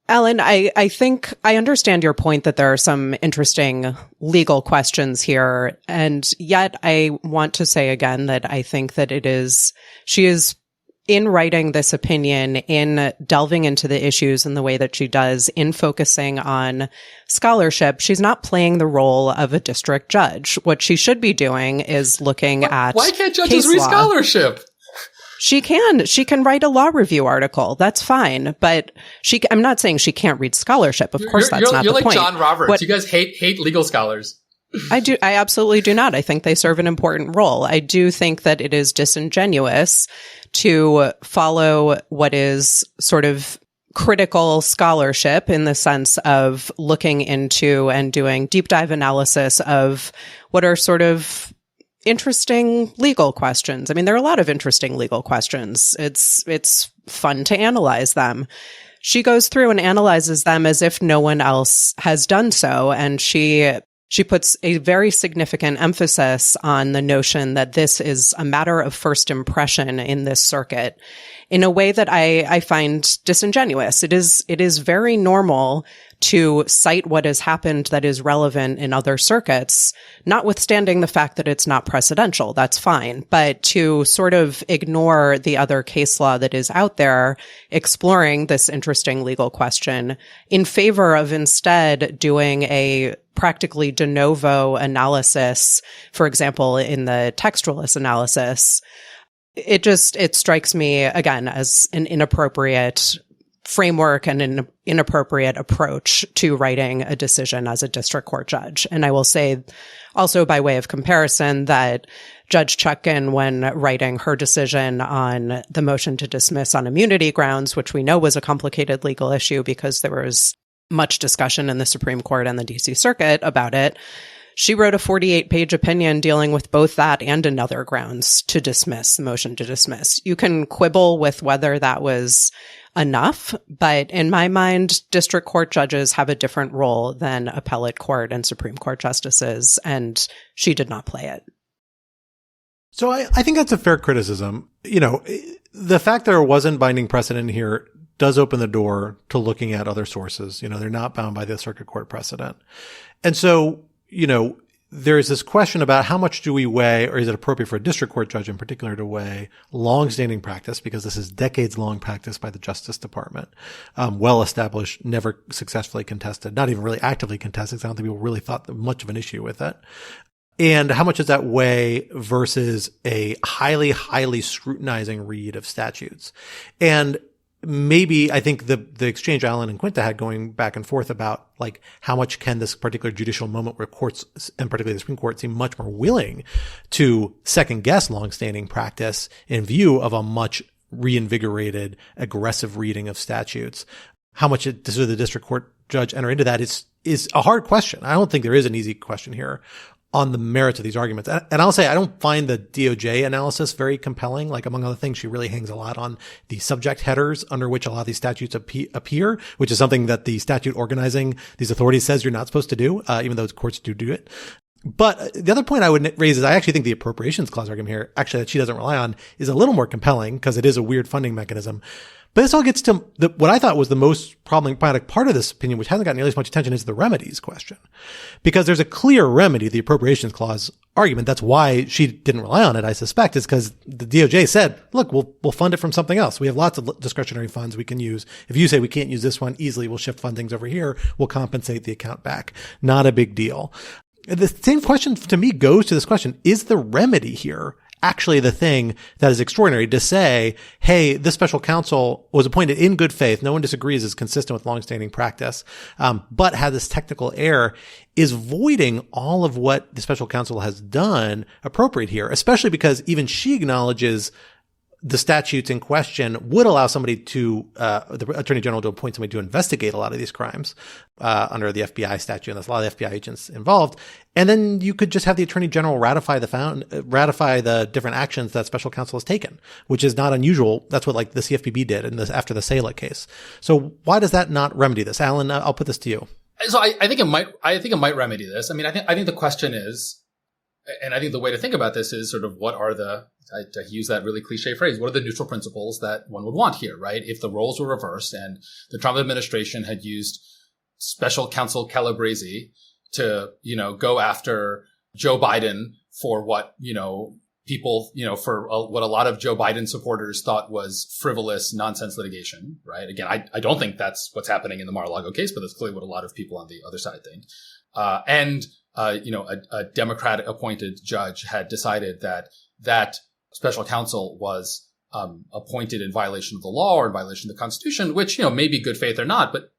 Ellen, I think I understand your point that there are some interesting legal questions here. And yet I want to say again that I think that she is in writing this opinion, in delving into the issues in the way that she does, in focusing on scholarship, she's not playing the role of a district judge. What she should be doing is looking at why can't judges read scholarship? She can write a law review article. That's fine. But I'm not saying she can't read scholarship. Of course, that's not the point. You're like John Roberts. You guys hate legal scholars. I absolutely do not. I think they serve an important role. I do think that it is disingenuous to follow what is sort of critical scholarship in the sense of looking into and doing deep dive analysis of what are sort of interesting legal questions. I mean, there are a lot of interesting legal questions. It's fun to analyze them. She goes through and analyzes them as if no one else has done so. And she She puts a very significant emphasis on the notion that this is a matter of first impression in this circuit in a way that I find disingenuous. It is very normal to cite what has happened that is relevant in other circuits, notwithstanding the fact that it's not precedential. That's fine. But to sort of ignore the other case law that is out there exploring this interesting legal question in favor of instead doing a practically de novo analysis, for example, in the textualist analysis, it strikes me again as an inappropriate framework and an inappropriate approach to writing a decision as a district court judge. And I will say also by way of comparison that Judge Chutkan, when writing her decision on the motion to dismiss on immunity grounds, which we know was a complicated legal issue because there was much discussion in the Supreme Court and the DC Circuit about it, she wrote a 48-page opinion dealing with both that and another grounds to dismiss, the motion to dismiss. You can quibble with whether that was enough, but in my mind, district court judges have a different role than appellate court and Supreme Court justices, and she did not play it. So I think that's a fair criticism. You know, the fact there wasn't binding precedent here does open the door to looking at other sources. You know, they're not bound by the circuit court precedent. And so, you know, there's this question about how much do we weigh, or is it appropriate for a district court judge in particular to weigh longstanding practice, because this is decades-long practice by the Justice Department, well-established, never successfully contested, not even really actively contested. I don't think people really thought much of an issue with it. And how much does that weigh versus a highly, highly scrutinizing read of statutes? And maybe I think the exchange Alan and Quinta had going back and forth about like how much can this particular judicial moment where courts, and particularly the Supreme Court, seem much more willing to second guess longstanding practice in view of a much reinvigorated, aggressive reading of statutes. How much does the district court judge enter into that is a hard question. I don't think there is an easy question here on the merits of these arguments. And I'll say I don't find the DOJ analysis very compelling. Like, among other things, she really hangs a lot on the subject headers under which a lot of these statutes appear, which is something that the statute organizing these authorities says you're not supposed to do, even though courts do it. But the other point I would raise is I actually think the appropriations clause argument here, actually, that she doesn't rely on, is a little more compelling because it is a weird funding mechanism. But this all gets to what I thought was the most problematic part of this opinion, which hasn't gotten nearly as much attention, is the remedies question. Because there's a clear remedy, the appropriations clause argument. That's why she didn't rely on it, I suspect, is because the DOJ said, look, we'll fund it from something else. We have lots of discretionary funds we can use. If you say we can't use this one easily, we'll shift fundings over here. We'll compensate the account back. Not a big deal. The same question to me goes to this question. Is the remedy here actually the thing that is extraordinary, to say, hey, this special counsel was appointed in good faith, no one disagrees, is consistent with longstanding practice, but had this technical error, is voiding all of what the special counsel has done appropriate here, especially because even she acknowledges the statutes in question would allow somebody to, the attorney general to appoint somebody to investigate a lot of these crimes, under the FBI statute. And there's a lot of FBI agents involved. And then you could just have the attorney general ratify the different actions that special counsel has taken, which is not unusual. That's what like the CFPB did after the Sela case. So why does that not remedy this? Alan, I'll put this to you. So I think it might remedy this. I mean, I think the question is, and I think the way to think about this is sort of what are to use that really cliche phrase, what are the neutral principles that one would want here, right? If the roles were reversed and the Trump administration had used special counsel Calabresi to, go after Joe Biden for what, people, for what a lot of Joe Biden supporters thought was frivolous nonsense litigation, right? Again, I don't think that's what's happening in the Mar-a-Lago case, but that's clearly what a lot of people on the other side think. A Democratic appointed judge had decided that special counsel was appointed in violation of the law or in violation of the Constitution, which, may be good faith or not, but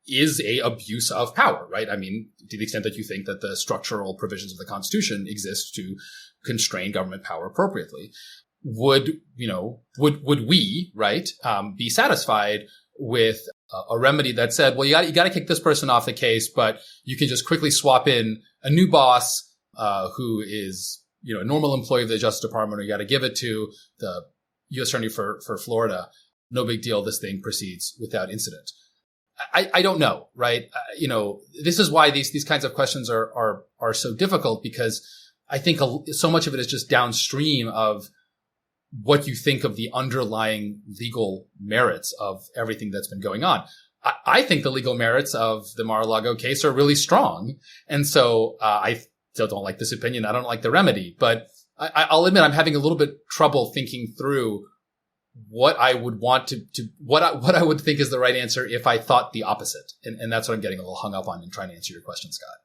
is a abuse of power, right? I mean, to the extent that you think that the structural provisions of the Constitution exist to constrain government power appropriately, would we, right, be satisfied with a remedy that said, well, you got to kick this person off the case, but you can just quickly swap in a new boss, who is, a normal employee of the Justice Department, or you got to give it to the U.S. Attorney for Florida. No big deal. This thing proceeds without incident. I don't know, right? This is why these kinds of questions are so difficult, because I think so much of it is just downstream of what you think of the underlying legal merits of everything that's been going on. I think the legal merits of the Mar-a-Lago case are really strong. And so, I still don't like this opinion. I don't like the remedy, but I'll admit I'm having a little bit trouble thinking through what I would want what I would think is the right answer if I thought the opposite. And that's what I'm getting a little hung up on in trying to answer your question, Scott.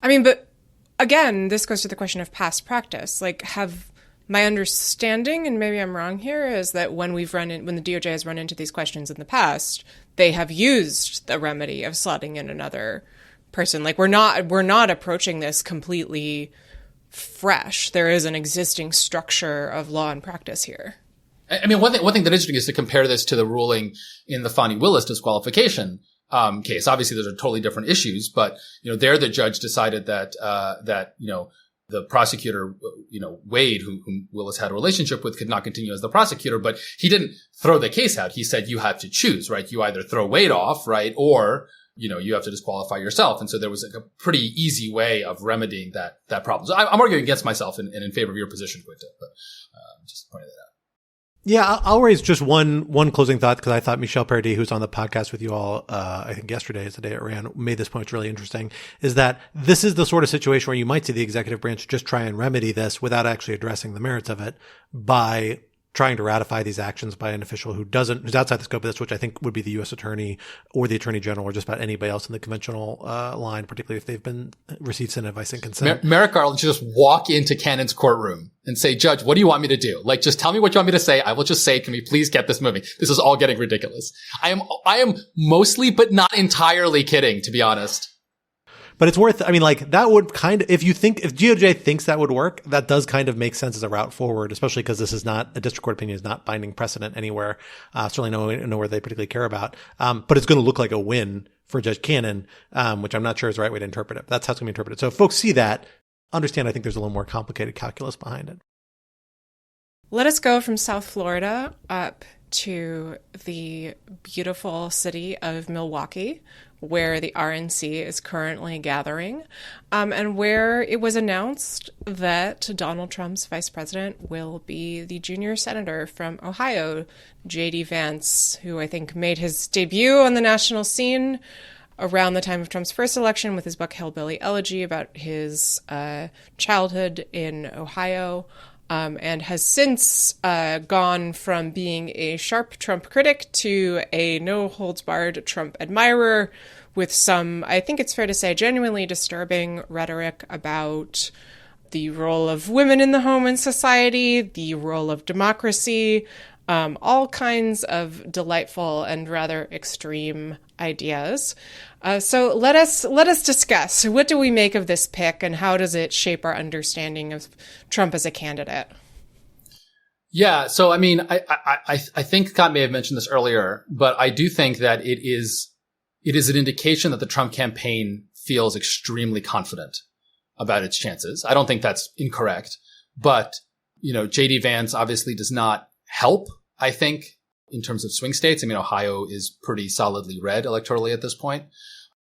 I mean, but again, this goes to the question of past practice. My understanding, and maybe I'm wrong here, is that when the DOJ has run into these questions in the past, they have used the remedy of slotting in another person. We're not approaching this completely fresh. There is an existing structure of law and practice here. I mean, one thing that's interesting is to compare this to the ruling in the Fani Willis disqualification case. Obviously, those are totally different issues, but there the judge decided that the prosecutor, Wade, whom Willis had a relationship with, could not continue as the prosecutor, but he didn't throw the case out. He said, you have to choose, right? You either throw Wade off, right? Or, you have to disqualify yourself. And so there was a pretty easy way of remedying that problem. So I'm arguing against myself and in favor of your position, Quinta, but just pointing that out. Yeah, I'll raise just one closing thought, because I thought Michel Paradis, who's on the podcast with you all, I think yesterday is the day it ran, made this point really interesting, is that this is the sort of situation where you might see the executive branch just try and remedy this without actually addressing the merits of it by trying to ratify these actions by an official who's outside the scope of this, which I think would be the U.S. attorney or the attorney general or just about anybody else in the conventional line, particularly if they've received Senate advice and consent. Merrick Garland should just walk into Cannon's courtroom and say, Judge, what do you want me to do? Just tell me what you want me to say. I will just say, can we please get this moving? This is all getting ridiculous. I am mostly, but not entirely kidding, to be honest. But it's worth, that would if DOJ thinks that would work, that does kind of make sense as a route forward, especially because this is not, a district court opinion is not binding precedent anywhere, certainly nowhere they particularly care about. But it's going to look like a win for Judge Cannon, which I'm not sure is the right way to interpret it. That's how it's going to be interpreted. So if folks see that, understand, I think there's a little more complicated calculus behind it. Let us go from South Florida up to the beautiful city of Milwaukee, where the RNC is currently gathering, and where it was announced that Donald Trump's vice president will be the junior senator from Ohio, J.D. Vance, who I think made his debut on the national scene around the time of Trump's first election with his book Hillbilly Elegy about his childhood in Ohio. And has since gone from being a sharp Trump critic to a no-holds-barred Trump admirer with some, I think it's fair to say, genuinely disturbing rhetoric about the role of women in the home and society, the role of democracy, all kinds of delightful and rather extreme ideas. So let us discuss, what do we make of this pick, and how does it shape our understanding of Trump as a candidate? Yeah. So, I think Scott may have mentioned this earlier, but I do think that it is an indication that the Trump campaign feels extremely confident about its chances. I don't think that's incorrect, but, J.D. Vance obviously does not help, I think, in terms of swing states. Ohio is pretty solidly red electorally at this point.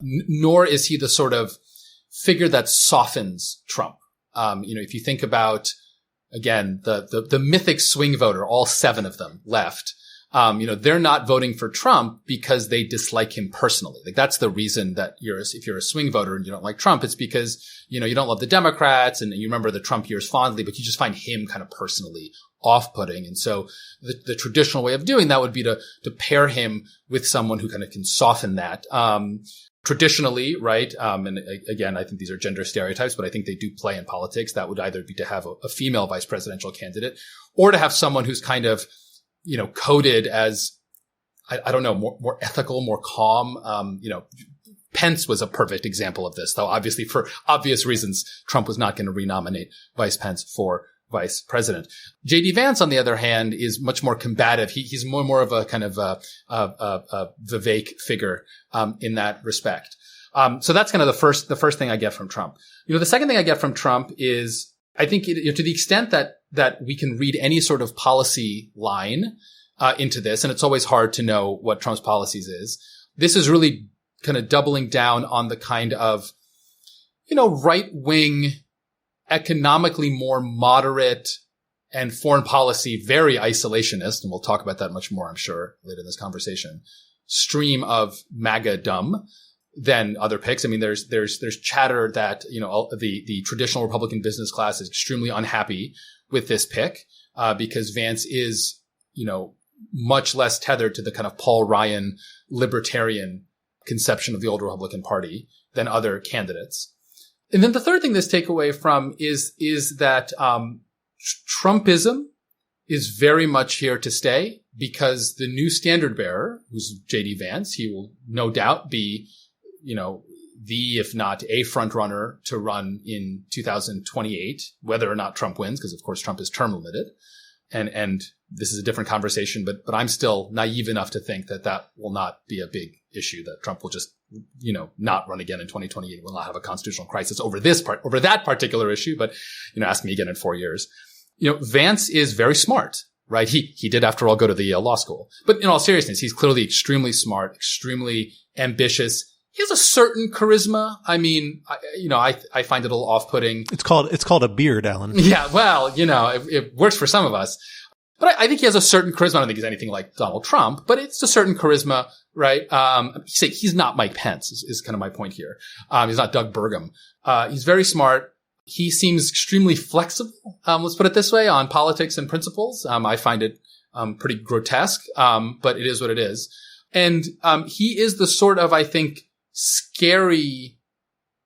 Nor is he the sort of figure that softens Trump. If you think about, again, the mythic swing voter, all 7 of them left, they're not voting for Trump because they dislike him personally. That's the reason that if you're a swing voter and you don't like Trump, it's because, you don't love the Democrats and you remember the Trump years fondly, but you just find him kind of personally off-putting. And so the traditional way of doing that would be to pair him with someone who kind of can soften that. Traditionally, right? And again, I think these are gender stereotypes, but I think they do play in politics. That would either be to have a female vice presidential candidate or to have someone who's kind of, coded as, I don't know, more ethical, more calm. Pence was a perfect example of this, though obviously for obvious reasons, Trump was not going to renominate Vice Pence for vice president. J.D. Vance, on the other hand, is much more combative. He's more of a kind of a Vivek figure, in that respect. So that's kind of the first thing I get from Trump. The second thing I get from Trump is, I think, to the extent that we can read any sort of policy line, into this, and it's always hard to know what Trump's policies is, this is really kind of doubling down on the kind of, right-wing, economically more moderate and foreign policy, very isolationist, and we'll talk about that much more, I'm sure, later in this conversation, stream of MAGA-dumb than other picks. I mean, there's chatter that, the traditional Republican business class is extremely unhappy with this pick, because Vance is, much less tethered to the kind of Paul Ryan libertarian conception of the old Republican Party than other candidates. And then the third thing this take away from is that, Trumpism is very much here to stay, because the new standard bearer, who's J.D. Vance, he will no doubt be, if not a front runner to run in 2028, whether or not Trump wins, because of course Trump is term limited. And this is a different conversation, but I'm still naive enough to think that will not be a big issue, that Trump will just, not run again in 2028. We'll not have a constitutional crisis over that particular issue, but, ask me again in 4 years. Vance is very smart, right? He did, after all, go to the Yale Law School. But in all seriousness, he's clearly extremely smart, extremely ambitious. He has a certain charisma. I mean, I find it a little off-putting. It's called a beard, Alan. Yeah, well, it works for some of us. But I think he has a certain charisma. I don't think he's anything like Donald Trump, but it's a certain charisma, right? He's not Mike Pence is kind of my point here. He's not Doug Burgum. He's very smart. He seems extremely flexible. Let's put it this way, on politics and principles. I find it, pretty grotesque. But it is what it is. And, he is the sort of, I think, scary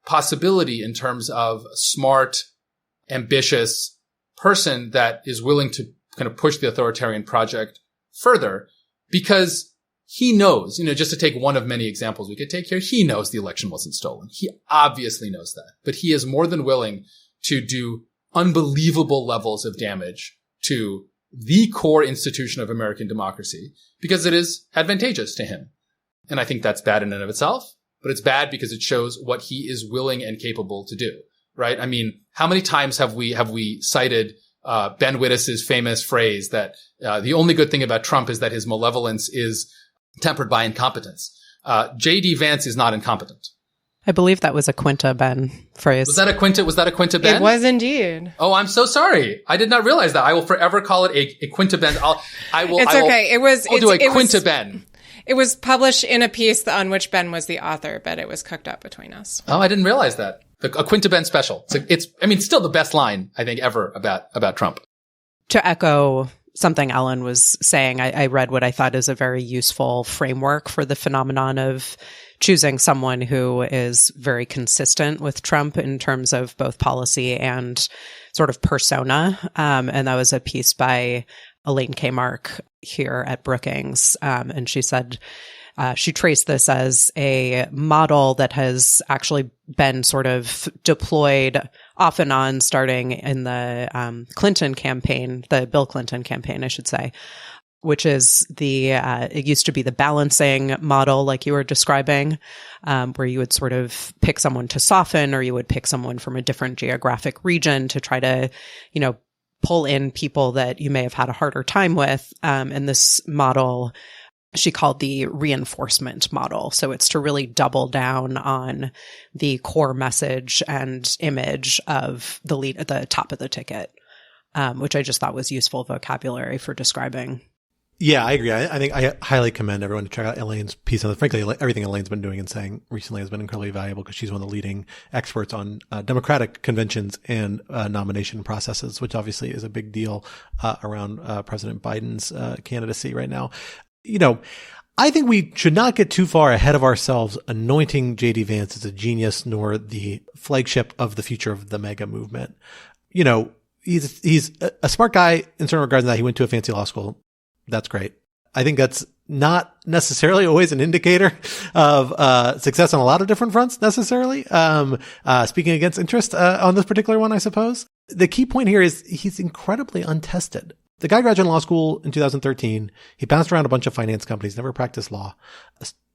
possibility in terms of a smart, ambitious person that is willing to kind of push the authoritarian project further, because he knows, just to take one of many examples we could take here, he knows the election wasn't stolen. He obviously knows that, but he is more than willing to do unbelievable levels of damage to the core institution of American democracy because it is advantageous to him. And I think that's bad in and of itself, but it's bad because it shows what he is willing and capable to do, right? I mean, how many times have we cited Ben Wittes's famous phrase that the only good thing about Trump is that his malevolence is tempered by incompetence. J.D. Vance is not incompetent. I believe that was a Quinta Ben phrase. Was that a Quinta Ben? It was indeed. Oh, I'm so sorry. I did not realize that. I will forever call it a Quinta Ben. Okay. I'll do a Quinta Ben. It was published in a piece on which Ben was the author, but it was cooked up between us. Oh, I didn't realize that. A Quinta Ben special. It's still the best line, I think, ever about Trump. To echo something Ellen was saying, I read what I thought is a very useful framework for the phenomenon of choosing someone who is very consistent with Trump in terms of both policy and sort of persona. And that was a piece by Elaine K. Mark here at Brookings. And she said, she traced this as a model that has actually been sort of deployed off and on starting in the Clinton campaign, the Bill Clinton campaign, I should say, which is it used to be the balancing model, like you were describing, where you would sort of pick someone to soften, or you would pick someone from a different geographic region to try to, pull in people that you may have had a harder time with. And this model she called the reinforcement model. So it's to really double down on the core message and image of the lead at the top of the ticket, which I just thought was useful vocabulary for describing. Yeah, I agree. I think I highly commend everyone to check out Elaine's piece on it. Frankly, everything Elaine's been doing and saying recently has been incredibly valuable because she's one of the leading experts on Democratic conventions and nomination processes, which obviously is a big deal around President Biden's candidacy right now. I think we should not get too far ahead of ourselves anointing J.D. Vance as a genius nor the flagship of the future of the MAGA movement. He's a smart guy in certain regards in that he went to a fancy law school. That's great. I think that's not necessarily always an indicator of success on a lot of different fronts necessarily. Speaking against interest on this particular one, I suppose. The key point here is he's incredibly untested. The guy graduated law school in 2013. He bounced around a bunch of finance companies, never practiced law.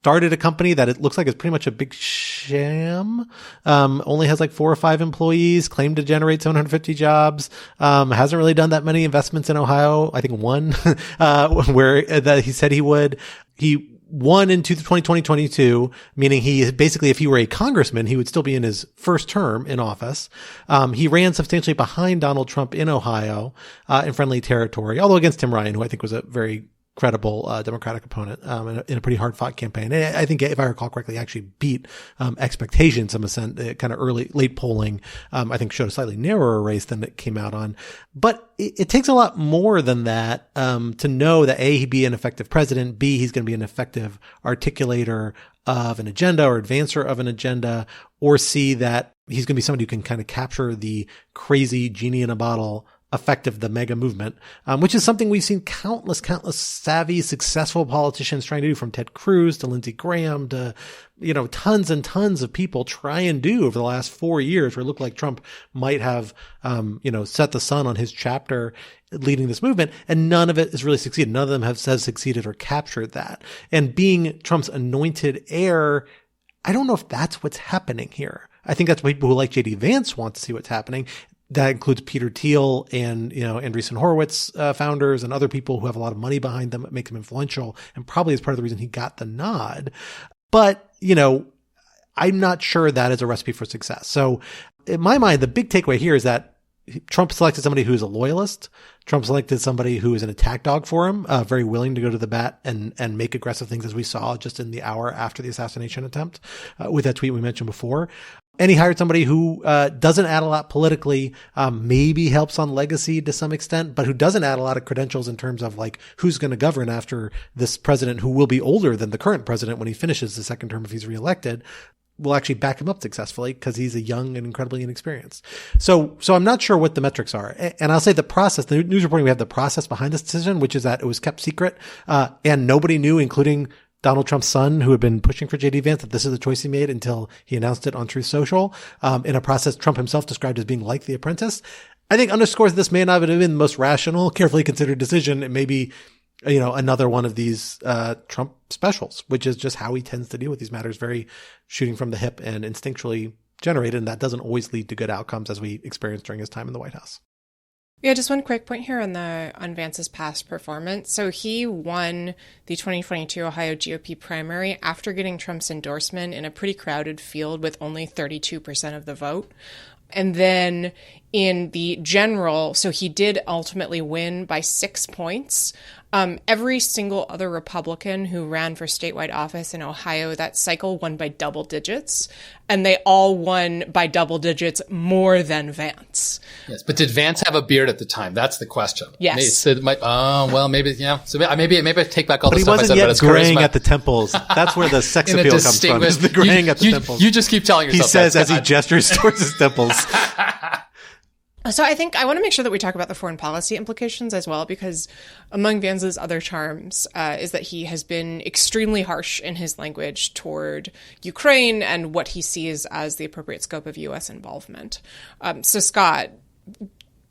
Started a company that it looks like is pretty much a big sham. Only has like 4 or 5 employees, claimed to generate 750 jobs. Hasn't really done that many investments in Ohio. I think one, where that he said he would. He won into 2022, meaning he basically, if he were a congressman, he would still be in his first term in office. He ran substantially behind Donald Trump in Ohio, in friendly territory, although against Tim Ryan, who I think was a very credible Democratic opponent in a pretty hard-fought campaign. And I think, if I recall correctly, actually beat expectations in a sense. Kind of late polling, I think, showed a slightly narrower race than it came out on. But it takes a lot more than that to know that A, he'd be an effective president, B, he's going to be an effective articulator of an agenda or advancer of an agenda, or C, that he's going to be somebody who can kind of capture the crazy genie in a bottle effect of the mega movement, which is something we've seen countless savvy, successful politicians trying to do, from Ted Cruz to Lindsey Graham to, tons and tons of people try and do over the last 4 years, where it looked like Trump might have, set the sun on his chapter leading this movement, and none of it has really succeeded. None of them have succeeded or captured that. And being Trump's anointed heir, I don't know if that's what's happening here. I think that's what people who like J.D. Vance want to see what's happening. That includes Peter Thiel and, Andreesen Horowitz, founders, and other people who have a lot of money behind them that make them influential, and probably is part of the reason he got the nod. But, I'm not sure that is a recipe for success. So in my mind, the big takeaway here is that Trump selected somebody who is a loyalist. Trump selected somebody who is an attack dog for him, very willing to go to the bat and make aggressive things, as we saw just in the hour after the assassination attempt, with that tweet we mentioned before. And he hired somebody who doesn't add a lot politically, maybe helps on legacy to some extent, but who doesn't add a lot of credentials in terms of like who's going to govern after this president, who will be older than the current president when he finishes the second term if he's reelected, will actually back him up successfully because he's a young and incredibly inexperienced. So I'm not sure what the metrics are. And I'll say the process, the news reporting, we have the process behind this decision, which is that it was kept secret, and nobody knew, including Donald Trump's son, who had been pushing for J.D. Vance, that this is the choice he made until he announced it on Truth Social, in a process Trump himself described as being like The Apprentice. I think underscores this may not have been the most rational, carefully considered decision. It may be, another one of these Trump specials, which is just how he tends to deal with these matters, very shooting from the hip and instinctually generated. And that doesn't always lead to good outcomes, as we experienced during his time in the White House. Yeah, just one quick point here on Vance's past performance. So he won the 2022 Ohio GOP primary after getting Trump's endorsement in a pretty crowded field with only 32% of the vote. And then in the general, so he did ultimately win by 6 points. Every single other Republican who ran for statewide office in Ohio that cycle won by double digits, and they all won by double digits more than Vance. Yes, but did Vance have a beard at the time? That's the question. Yes. Maybe, yeah. So maybe I take back all the stuff I said But about he wasn't his yet graying charisma. at the temples. That's where the sex appeal comes from. Is the graying at the temples. You just keep telling yourself. He says as he gestures towards his temples. So I think I want to make sure that we talk about the foreign policy implications as well, because among Vance's other charms is that he has been extremely harsh in his language toward Ukraine and what he sees as the appropriate scope of U.S. involvement. So Scott,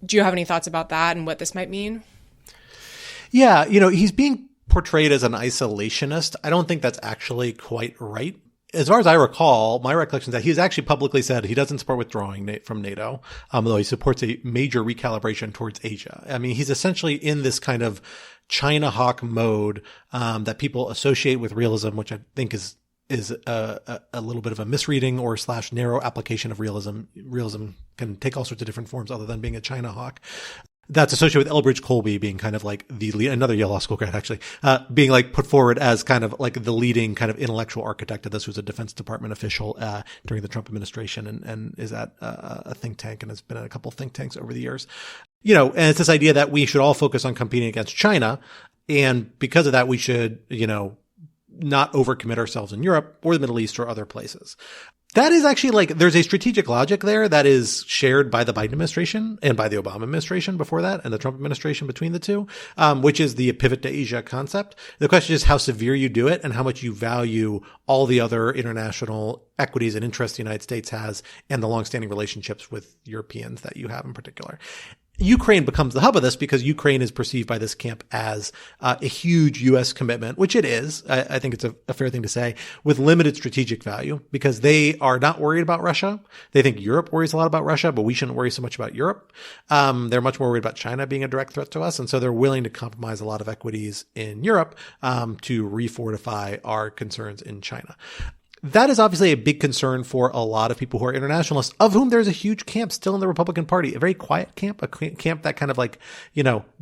do you have any thoughts about that and what this might mean? Yeah, he's being portrayed as an isolationist. I don't think that's actually quite right. As far as I recall, my recollection is that he's actually publicly said he doesn't support withdrawing from NATO, although he supports a major recalibration towards Asia. I mean, he's essentially in this kind of China hawk mode that people associate with realism, which I think is a little bit of a misreading or / narrow application of realism. Realism can take all sorts of different forms other than being a China hawk. That's associated with Elbridge Colby being kind of like the lead, another Yale Law School grad actually, being like put forward as kind of like the leading kind of intellectual architect of this, who's a Defense Department official during the Trump administration and is at a think tank and has been at a couple of think tanks over the years. And it's this idea that we should all focus on competing against China. And because of that, we should, not overcommit ourselves in Europe or the Middle East or other places. That is actually there's a strategic logic there that is shared by the Biden administration and by the Obama administration before that and the Trump administration between the two, which is the pivot to Asia concept. The question is how severe you do it and how much you value all the other international equities and interests the United States has and the longstanding relationships with Europeans that you have in particular. Ukraine becomes the hub of this because Ukraine is perceived by this camp as a huge U.S. commitment, which it is. I think it's a fair thing to say, with limited strategic value because they are not worried about Russia. They think Europe worries a lot about Russia, but we shouldn't worry so much about Europe. They're much more worried about China being a direct threat to us. And so they're willing to compromise a lot of equities in Europe to refortify our concerns in China. That is obviously a big concern for a lot of people who are internationalists, of whom there's a huge camp still in the Republican Party, a very quiet camp, a camp that kind of like,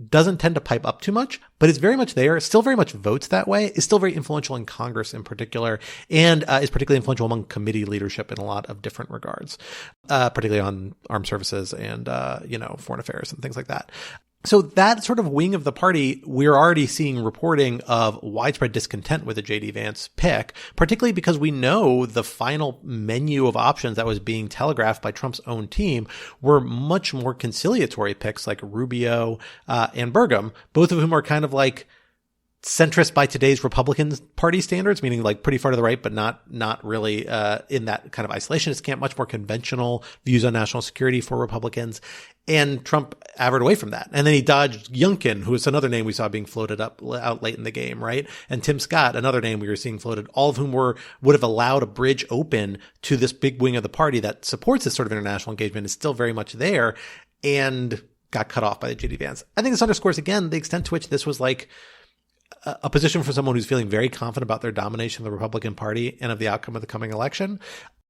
doesn't tend to pipe up too much, but is very much there, still very much votes that way, is still very influential in Congress in particular, and is particularly influential among committee leadership in a lot of different regards, particularly on armed services and, foreign affairs and things like that. So that sort of wing of the party, we're already seeing reporting of widespread discontent with the J.D. Vance pick, particularly because we know the final menu of options that was being telegraphed by Trump's own team were much more conciliatory picks like Rubio and Burgum, both of whom are kind of like centrist by today's Republican Party standards, meaning like pretty far to the right, but not really in that kind of isolationist camp, much more conventional views on national security for Republicans. And Trump averred away from that. And then he dodged Youngkin, who is another name we saw being floated out late in the game, right? And Tim Scott, another name we were seeing floated, all of whom would have allowed a bridge open to this big wing of the party that supports this sort of international engagement, is still very much there, and got cut off by the J.D. Vance. I think this underscores again the extent to which this was like a position for someone who's feeling very confident about their domination of the Republican Party and of the outcome of the coming election,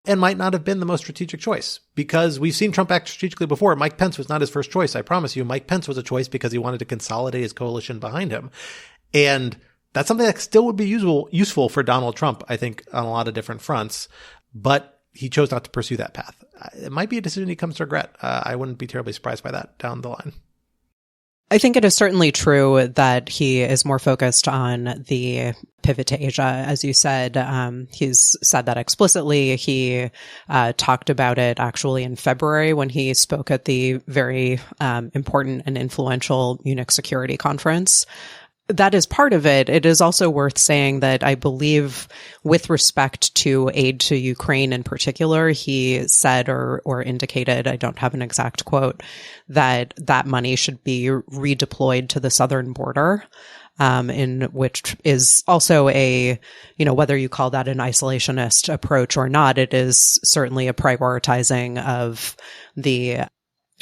and might not have been the most strategic choice, because we've seen Trump act strategically before. Mike Pence was not his first choice. I promise you, Mike Pence was a choice because he wanted to consolidate his coalition behind him. And that's something that still would be useful for Donald Trump, I think, on a lot of different fronts. But he chose not to pursue that path. It might be a decision he comes to regret. I wouldn't be terribly surprised by that down the line. I think it is certainly true that he is more focused on the pivot to Asia, as you said. He's said that explicitly. He talked about it actually in February when he spoke at the very important and influential Munich Security Conference. That is part of it. It is also worth saying that I believe with respect to aid to Ukraine in particular, he said or indicated, I don't have an exact quote, that money should be redeployed to the southern border, in which is also a, whether you call that an isolationist approach or not, it is certainly a prioritizing of the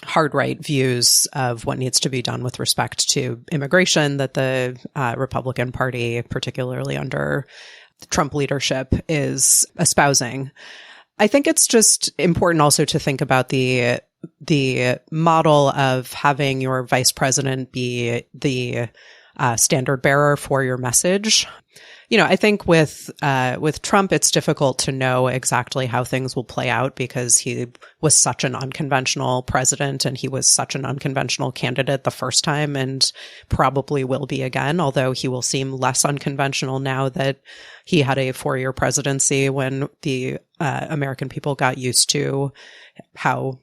hard right views of what needs to be done with respect to immigration that the Republican Party, particularly under Trump leadership, is espousing. I think it's just important also to think about the model of having your vice president be the standard bearer for your message. I think with Trump, it's difficult to know exactly how things will play out because he was such an unconventional president and he was such an unconventional candidate the first time and probably will be again, although he will seem less unconventional now that he had a 4-year presidency when the American people got used to how,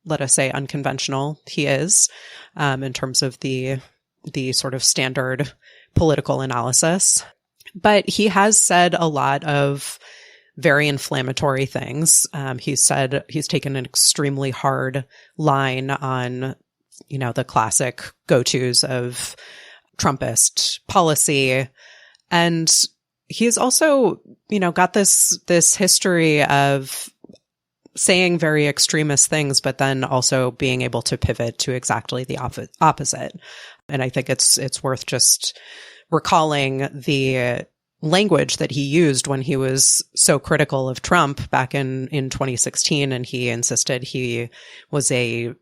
let us say, unconventional he is in terms of the sort of standard political analysis. But he has said a lot of very inflammatory things. He's taken an extremely hard line on, the classic go-tos of Trumpist policy. And he's also, got this history of saying very extremist things, but then also being able to pivot to exactly the opposite. And I think it's worth just recalling the language that he used when he was so critical of Trump back in 2016. And he insisted he was a,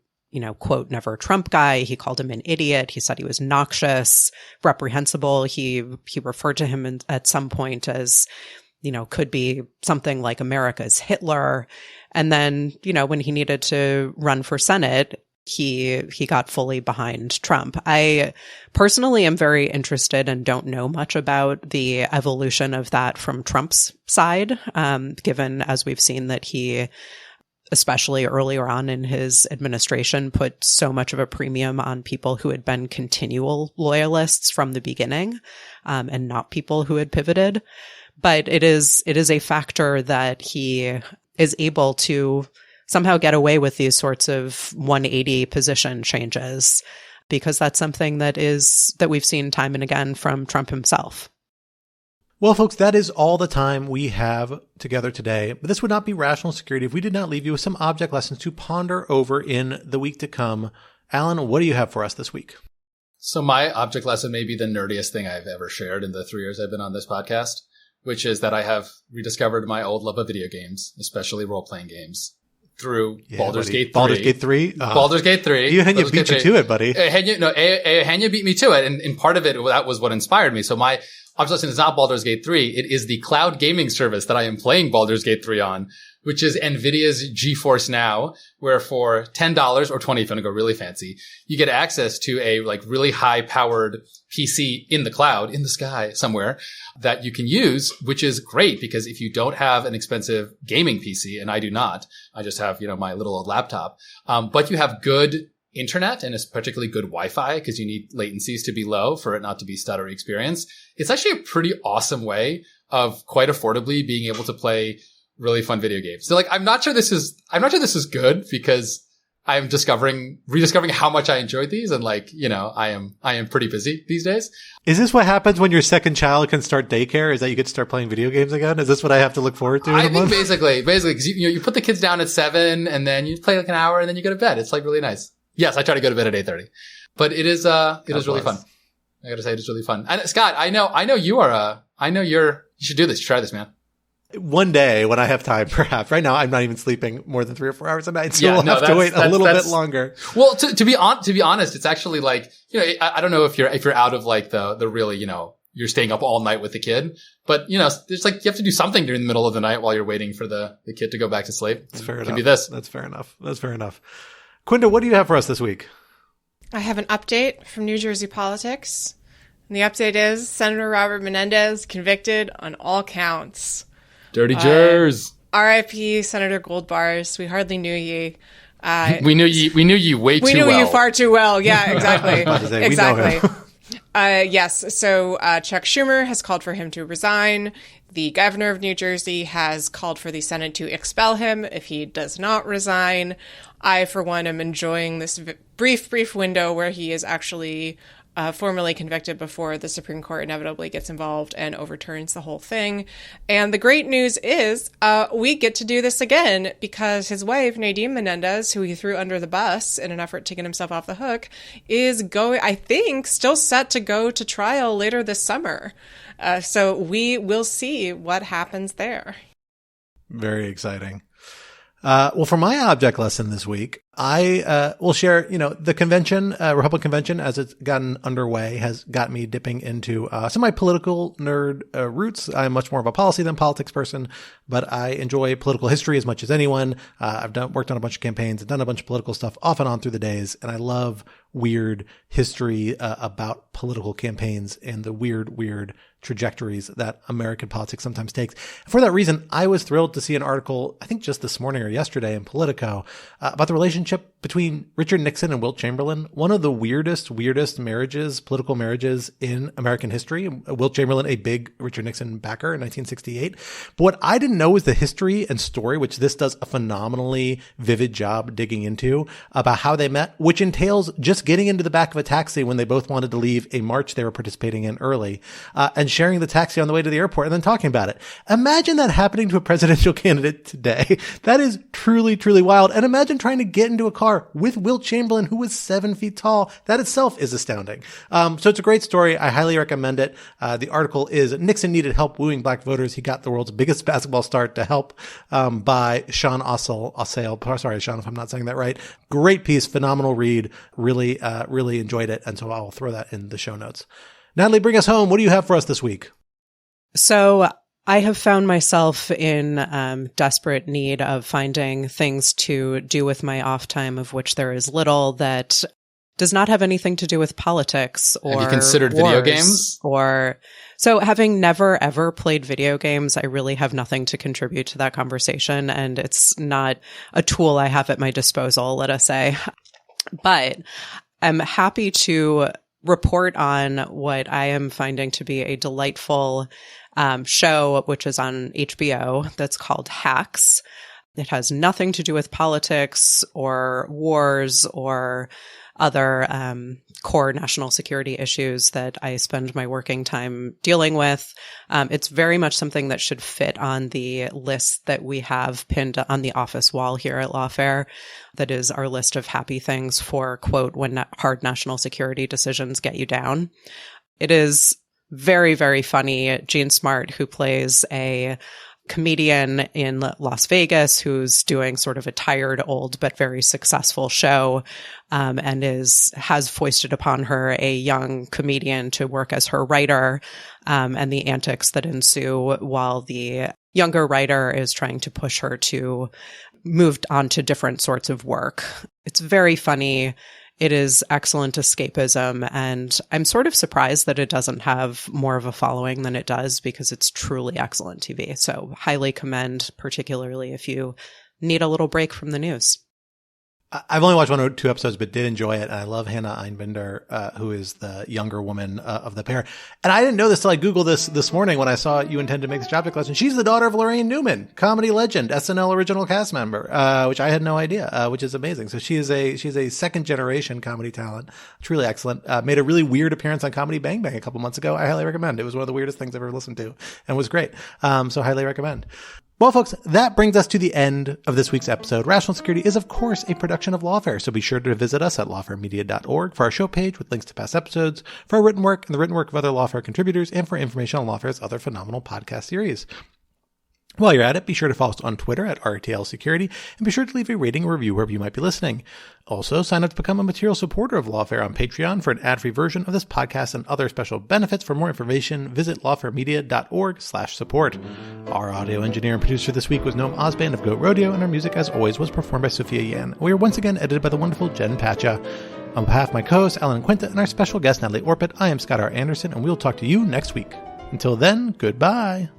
quote, never Trump guy. He called him an idiot. He said he was noxious, reprehensible. He referred to him at some point as, could be something like America's Hitler. And then, when he needed to run for Senate, he got fully behind Trump. I personally am very interested and don't know much about the evolution of that from Trump's side, given, as we've seen, that he, especially earlier on in his administration, put so much of a premium on people who had been continual loyalists from the beginning, and not people who had pivoted. But it is a factor that he is able to somehow get away with these sorts of 180 position changes, because that's something that we've seen time and again from Trump himself. Well, folks, that is all the time we have together today. But this would not be Rational Security if we did not leave you with some object lessons to ponder over in the week to come. Alan, what do you have for us this week? So my object lesson may be the nerdiest thing I've ever shared in the 3 years I've been on this podcast, which is that I have rediscovered my old love of video games, especially role-playing games, through Baldur's Gate 3. Baldur's Gate 3? Baldur's Gate 3. Henya beat you to it, buddy. Henya beat me to it. And part of it, that was what inspired me. So my object lesson is not Baldur's Gate 3. It is the cloud gaming service that I am playing Baldur's Gate 3 on, which is NVIDIA's GeForce Now, where for $10 or $20 if you want to go really fancy, you get access to a really high powered PC in the cloud, in the sky somewhere that you can use, which is great because if you don't have an expensive gaming PC, and I do not, I just have, my little old laptop, but you have good internet and it's particularly good Wi-Fi because you need latencies to be low for it not to be stuttery experience. It's actually a pretty awesome way of quite affordably being able to play really fun video games. So I'm not sure this is good because I'm rediscovering how much I enjoyed these. And I am pretty busy these days. Is this what happens when your second child can start daycare? Is that you get to start playing video games again? Is this what I have to look forward to? I think basically, because you put the kids down at 7 and then you play an hour and then you go to bed. It's really nice. Yes, I try to go to bed at 8:30, but it is really fun. I gotta say, it is really fun. And Scott, I know you should do this. Try this, man. One day when I have time, perhaps. Right now, I'm not even sleeping more than 3 or 4 hours a night, so we'll have to wait a little bit longer. Well, to be honest, it's actually I don't know if you're out of the really, you're staying up all night with the kid, but there's you have to do something during the middle of the night while you're waiting for the kid to go back to sleep. That's fair enough. It can be this. That's fair enough. Quinta, what do you have for us this week? I have an update from New Jersey politics. And the update is Senator Robert Menendez convicted on all counts. Dirty Jers. R.I.P. Senator Goldbars. We hardly knew ye. We knew you way too well. We knew you far too well. Yeah, exactly. Exactly. Yes. So Chuck Schumer has called for him to resign. The governor of New Jersey has called for the Senate to expel him if he does not resign. I, for one, am enjoying this brief window where he is actually formally convicted before the Supreme Court inevitably gets involved and overturns the whole thing. And the great news is we get to do this again because his wife, Nadine Menendez, who he threw under the bus in an effort to get himself off the hook, is still set to go to trial later this summer. So we will see what happens there. Very exciting. Well, for my object lesson this week, I will share, the convention, Republican convention, as it's gotten underway, has got me dipping into some of my political nerd roots. I'm much more of a policy than politics person, but I enjoy political history as much as anyone. I've worked on a bunch of campaigns and done a bunch of political stuff off and on through the days, and I love weird history about political campaigns and the weird trajectories that American politics sometimes takes. For that reason, I was thrilled to see an article, I think just this morning or yesterday in Politico, about the relationship between Richard Nixon and Wilt Chamberlain, one of the weirdest political marriages in American history. Wilt Chamberlain, a big Richard Nixon backer in 1968. But what I didn't know was the history and story, which this does a phenomenally vivid job digging into, about how they met, which entails just getting into the back of a taxi when they both wanted to leave a march they were participating in early, and sharing the taxi on the way to the airport and then talking about it. Imagine that happening to a presidential candidate today. That is truly, truly wild. And imagine trying to get into a car with Wilt Chamberlain, who was 7 feet tall. That itself is astounding. So it's a great story. I highly recommend it. The article is Nixon needed help wooing black voters. He got the world's biggest basketball start to help, by Sean Ossale. Sorry, Sean, if I'm not saying that right. Great piece, phenomenal read. Really enjoyed it. And so I'll throw that in the show notes. Natalie, bring us home. What do you have for us this week? So I have found myself in desperate need of finding things to do with my off time, of which there is little, that does not have anything to do with politics or Have you considered video games? So having never ever played video games, I really have nothing to contribute to that conversation, and it's not a tool I have at my disposal, let us say. But I'm happy to report on what I am finding to be a delightful show, which is on HBO, that's called Hacks. It has nothing to do with politics or wars or other core national security issues that I spend my working time dealing with. It's very much something that should fit on the list that we have pinned on the office wall here at Lawfare. That is our list of happy things for, quote, when hard national security decisions get you down. It is very, very funny. Jean Smart, who plays a comedian in Las Vegas who's doing sort of a tired old but very successful show, and has foisted upon her a young comedian to work as her writer, and the antics that ensue while the younger writer is trying to push her to move on to different sorts of work. It's very funny. It is excellent escapism, and I'm sort of surprised that it doesn't have more of a following than it does, because it's truly excellent TV. So highly commend, particularly if you need a little break from the news. I've only watched 1 or 2 episodes, but did enjoy it. And I love Hannah Einbinder, who is the younger woman of the pair. And I didn't know this till I Googled this morning when I saw you intend to make this job declaration. She's the daughter of Lorraine Newman, comedy legend, SNL original cast member, which I had no idea, which is amazing. So she's a second generation comedy talent. It's really excellent. Made a really weird appearance on Comedy Bang Bang a couple months ago. I highly recommend. It was one of the weirdest things I've ever listened to and was great. So highly recommend. Well, folks, that brings us to the end of this week's episode. Rational Security is, of course, a production of Lawfare, so be sure to visit us at lawfaremedia.org for our show page with links to past episodes, for our written work and the written work of other Lawfare contributors, and for information on Lawfare's other phenomenal podcast series. While you're at it, be sure to follow us on Twitter at RTL Security, and be sure to leave a rating or review wherever you might be listening. Also, sign up to become a material supporter of Lawfare on Patreon for an ad-free version of this podcast and other special benefits. For more information, visit lawfaremedia.org/support. Our audio engineer and producer this week was Noam Osband of Goat Rodeo, and our music, as always, was performed by Sophia Yan. We are once again edited by the wonderful Jen Patcha. On behalf of my co-hosts, Alan Quinta, and our special guest, Natalie Orpett, I am Scott R. Anderson, and we'll talk to you next week. Until then, goodbye.